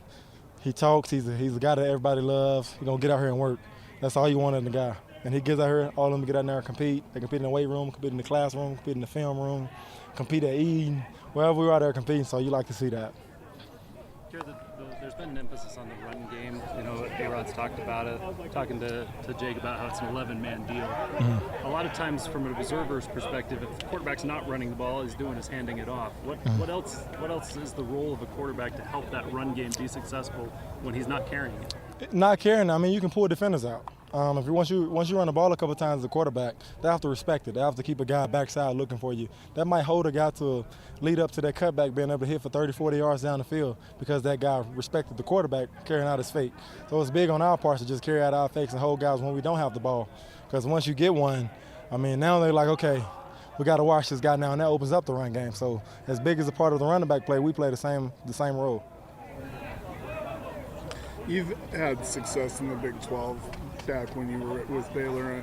He talks. He's a guy that everybody loves. He's going to get out here and work. That's all you want in the guy. And he gets out here, all of them get out there and compete. They compete in the weight room, compete in the classroom, compete in the film room, compete at eating. Wherever we're out there competing, so you like to see that. There's been an emphasis on the run game. You know, A-Rod's talked about it, talking to Jake about how it's an 11-man deal. Mm-hmm. A lot of times, from an observer's perspective, if the quarterback's not running the ball, he's doing is handing it off. What else is the role of a quarterback to help that run game be successful when he's not carrying it? Not carrying, I mean, you can pull defenders out. Once you run the ball a couple of times as a quarterback, they have to respect it. They have to keep a guy backside looking for you. That might hold a guy to lead up to that cutback being able to hit for 30, 40 yards down the field because that guy respected the quarterback carrying out his fake. So it's big on our part to just carry out our fakes and hold guys when we don't have the ball. Because once you get one, I mean, now they're like, okay, we got to watch this guy now, and that opens up the run game. So as big as a part of the running back play, we play the same role. You've had success in the Big 12 back when you were with Baylor.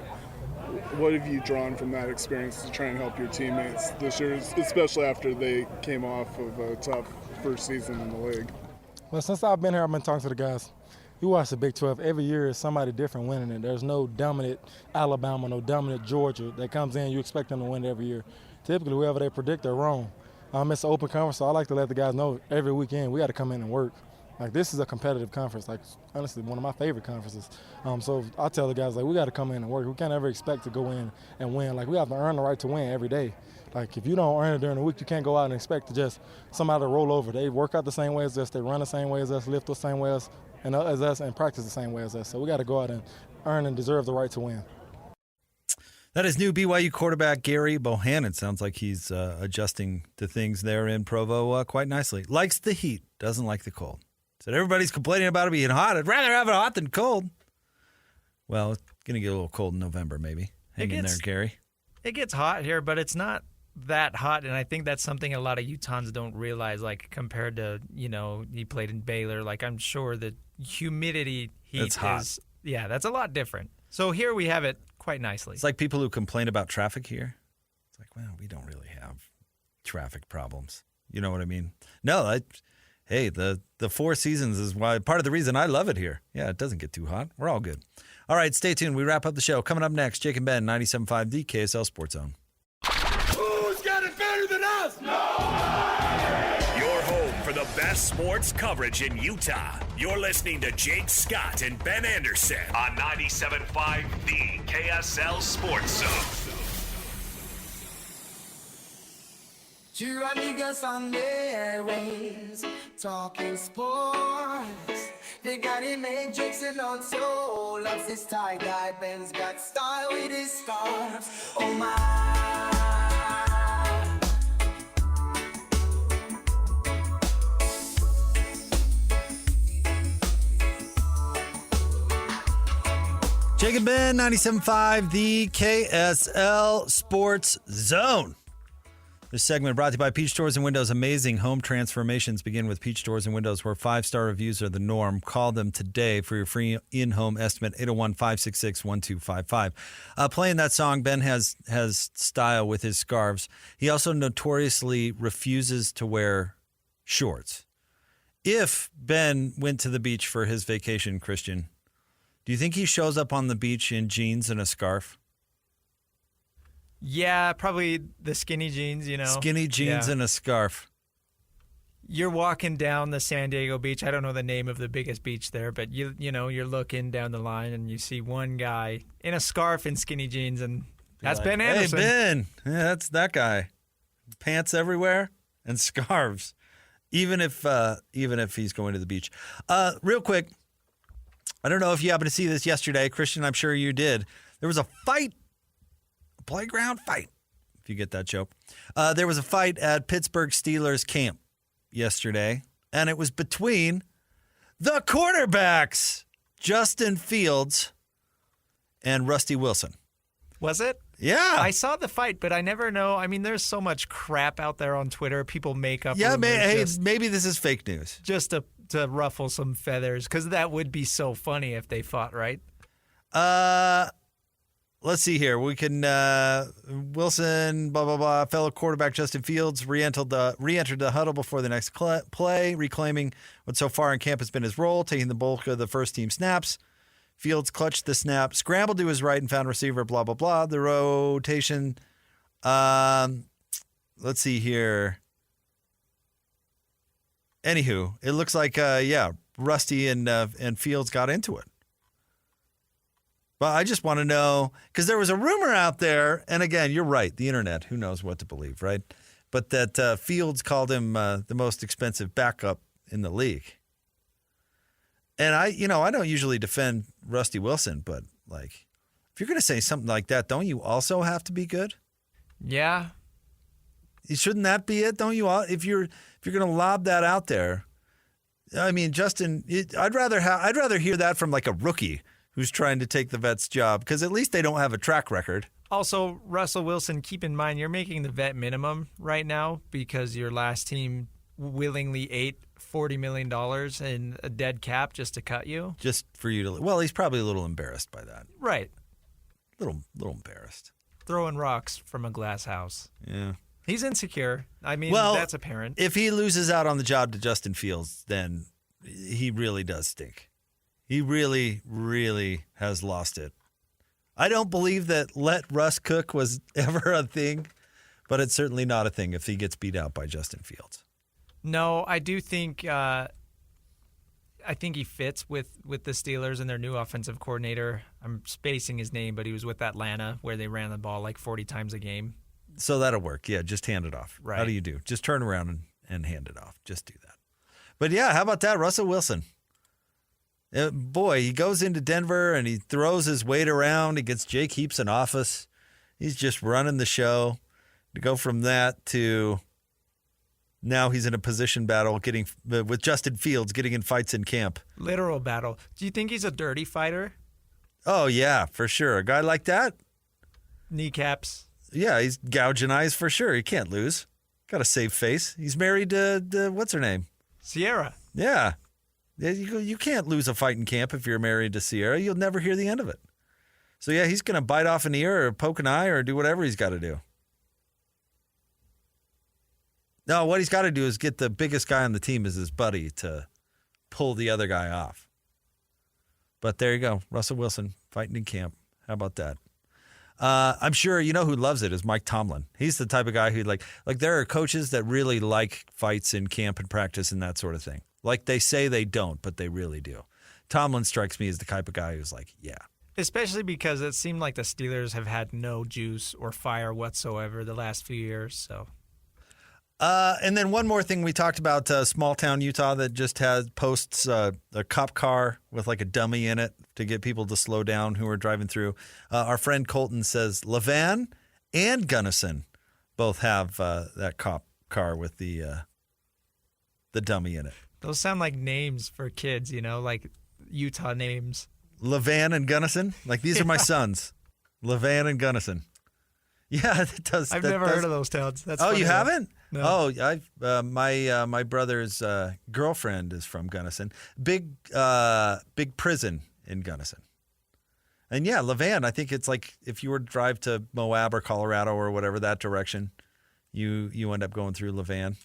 What have you drawn from that experience to try and help your teammates this year, especially after they came off of a tough first season in the league? Well, since I've been here, I've been talking to the guys. You watch the Big 12, every year is somebody different winning it. There's no dominant Alabama, no dominant Georgia that comes in, you expect them to win it every year. Typically, whoever they predict, they're wrong. It's an open conference, so I like to let the guys know every weekend we got to come in and work. Like, this is a competitive conference, like, honestly, one of my favorite conferences. So I tell the guys, like, we got to come in and work. We can't ever expect to go in and win. Like, we have to earn the right to win every day. Like, if you don't earn it during the week, you can't go out and expect to just somebody to roll over. They work out the same way as us. They run the same way as us, lift the same way as us, and practice the same way as us. So we got to go out and earn and deserve the right to win. That is new BYU quarterback Gerry Bohanon. Sounds like he's adjusting to things there in Provo quite nicely. Likes the heat, doesn't like the cold. Said everybody's complaining about it being hot. I'd rather have it hot than cold. Well, it's going to get a little cold in November, maybe. Hang in there, Gerry. It gets hot here, but it's not that hot, and I think that's something a lot of Utahns don't realize, like, compared to, he played in Baylor. Like, I'm sure the humidity heat is, yeah, that's a lot different. So here we have it quite nicely. It's like people who complain about traffic here. It's like, well, we don't really have traffic problems. You know what I mean? No, hey, the Four Seasons is why part of the reason I love it here. Yeah, it doesn't get too hot. We're all good. All right, stay tuned. We wrap up the show. Coming up next, Jake and Ben, 97.5, the KSL Sports Zone. Who's got it better than us? Nobody! Your home for the best sports coverage in Utah. You're listening to Jake Scott and Ben Anderson on 97.5, the KSL Sports Zone. Two amigos on the airwaves, talking sports. They got it made, Jake's and also loves his tie-dye. Ben's got style with his scarves. Oh my. Jake and Ben, 97.5, the KSL Sports Zone. This segment brought to you by Peach Doors and Windows. Amazing home transformations begin with Peach Doors and Windows, where 5-star reviews are the norm. Call them today for your free in-home estimate, 801-566-1255. Playing that song, Ben has style with his scarves. He also notoriously refuses to wear shorts. If Ben went to the beach for his vacation, Christian, do you think he shows up on the beach in jeans and a scarf? Yeah, probably the skinny jeans, Skinny jeans and a scarf. You're walking down the San Diego beach. I don't know the name of the biggest beach there, but you're looking down the line and you see one guy in a scarf and skinny jeans, and that's Ben Anderson. Hey, Ben. Yeah, that's that guy. Pants everywhere and scarves, even if he's going to the beach. Real quick, I don't know if you happened to see this yesterday, Christian. I'm sure you did. There was a fight. Playground fight, if you get that joke. There was a fight at Pittsburgh Steelers camp yesterday, and it was between the quarterbacks, Justin Fields and Rusty Wilson. Was it? Yeah. I saw the fight, but I never know. I mean, there's so much crap out there on Twitter. People make up. Yeah, maybe this is fake news. Just to ruffle some feathers, because that would be so funny if they fought, right? Let's see here. We can Wilson, blah, blah, blah. Fellow quarterback Justin Fields re-entered the huddle before the next play, reclaiming what so far in camp has been his role, taking the bulk of the first team snaps. Fields clutched the snap, scrambled to his right, and found receiver, blah, blah, blah. The rotation. Let's see here. Anywho, it looks like, Rusty and Fields got into it. But I just want to know, because there was a rumor out there, and again, you're right, the internet, who knows what to believe, right? But that Fields called him the most expensive backup in the league. And I don't usually defend Rusty Wilson, but like, if you're going to say something like that, don't you also have to be good? Yeah. Shouldn't that be it? Don't you? If you're going to lob that out there, I mean, Justin, I'd rather hear that from like a rookie who's trying to take the vet's job, because at least they don't have a track record. Also, Russell Wilson, keep in mind, you're making the vet minimum right now because your last team willingly ate $40 million in a dead cap just to cut you. Just for you to... Well, he's probably a little embarrassed by that. Right. Little embarrassed. Throwing rocks from a glass house. Yeah. He's insecure. I mean, that's apparent. If he loses out on the job to Justin Fields, then he really does stink. He really, really has lost it. I don't believe that let Russ cook was ever a thing, but it's certainly not a thing if he gets beat out by Justin Fields. No, I do think I think he fits with the Steelers and their new offensive coordinator. I'm spacing his name, but he was with Atlanta where they ran the ball like 40 times a game. So that'll work. Yeah, just hand it off. Right. How do you do? Just turn around and hand it off. Just do that. But yeah, how about that? Russell Wilson. Boy, he goes into Denver and he throws his weight around. He gets Jake Heaps in office. He's just running the show. To go from that to now he's in a position battle with Justin Fields getting in fights in camp. Literal battle. Do you think he's a dirty fighter? Oh, yeah, for sure. A guy like that? Kneecaps. Yeah, he's gouging eyes for sure. He can't lose. Got a safe face. He's married to what's her name? Sierra. Yeah. You can't lose a fight in camp if you're married to Sierra. You'll never hear the end of it. So, yeah, he's going to bite off an ear or poke an eye or do whatever he's got to do. No, what he's got to do is get the biggest guy on the team as his buddy to pull the other guy off. But there you go. Russell Wilson fighting in camp. How about that? I'm sure you know who loves it is Mike Tomlin. He's the type of guy who like there are coaches that really like fights in camp and practice and that sort of thing. Like they say they don't, but they really do. Tomlin strikes me as the type of guy who's like, yeah. Especially because it seemed like the Steelers have had no juice or fire whatsoever the last few years. So, and then one more thing we talked about, small town Utah that just posts a cop car with like a dummy in it to get people to slow down who are driving through. Our friend Colton says Levan and Gunnison both have that cop car with the dummy in it. Those sound like names for kids, like Utah names. Levan and Gunnison. Like, these are my sons. Levan and Gunnison. Yeah, it does. I've never heard of those towns. That's funny, you haven't? No. Oh, my brother's girlfriend is from Gunnison. Big prison in Gunnison. And yeah, Levan, I think it's like if you were to drive to Moab or Colorado or whatever, that direction, you end up going through Levan.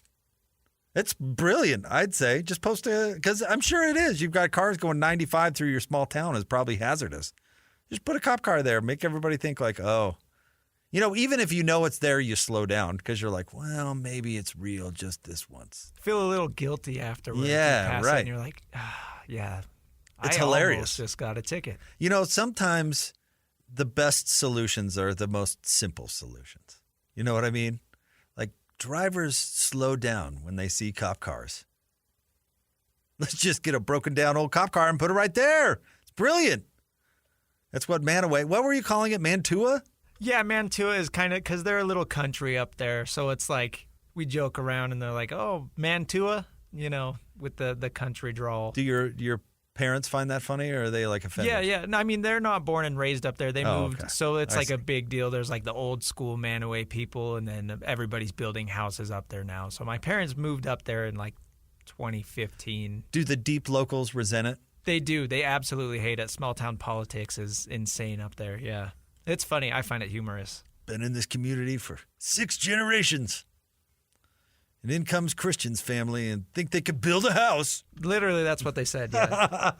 It's brilliant, I'd say. Just post because I'm sure it is. You've got cars going 95 through your small town is probably hazardous. Just put a cop car there. Make everybody think like, oh. You know, even if you know it's there, you slow down because you're like, well, maybe it's real just this once. Feel a little guilty afterwards. Yeah, right. And you're like, yeah. It's I hilarious. Almost just got a ticket. You know, sometimes the best solutions are the most simple solutions. You know what I mean? Like, drivers slow down when they see cop cars. Let's just get a broken down old cop car and put it right there. It's brilliant. That's what Manaway. What were you calling it? Mantua? Yeah, Mantua is kind of because they're a little country up there. So it's like we joke around and they're like, oh, Mantua, you know, with the country drawl. Do your parents find that funny or are they like offended? Yeah. No, I mean, they're not born and raised up there. They moved. Okay. So it's I like see. a big deal. There's like the old school Manaway people and then everybody's building houses up there now. So my parents moved up there in like 2015. Do the deep locals resent it? They do. They absolutely hate it. Small town politics is insane up there. Yeah. It's funny. I find it humorous. Been in this community for 6 generations. And in comes Christian's family and think they could build a house. Literally, that's what they said, yeah.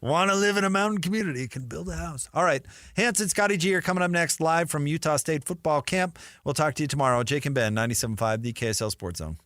Want to live in a mountain community, can build a house. All right. Hans and Scotty G are coming up next live from Utah State Football Camp. We'll talk to you tomorrow. Jake and Ben, 97.5, the KSL Sports Zone.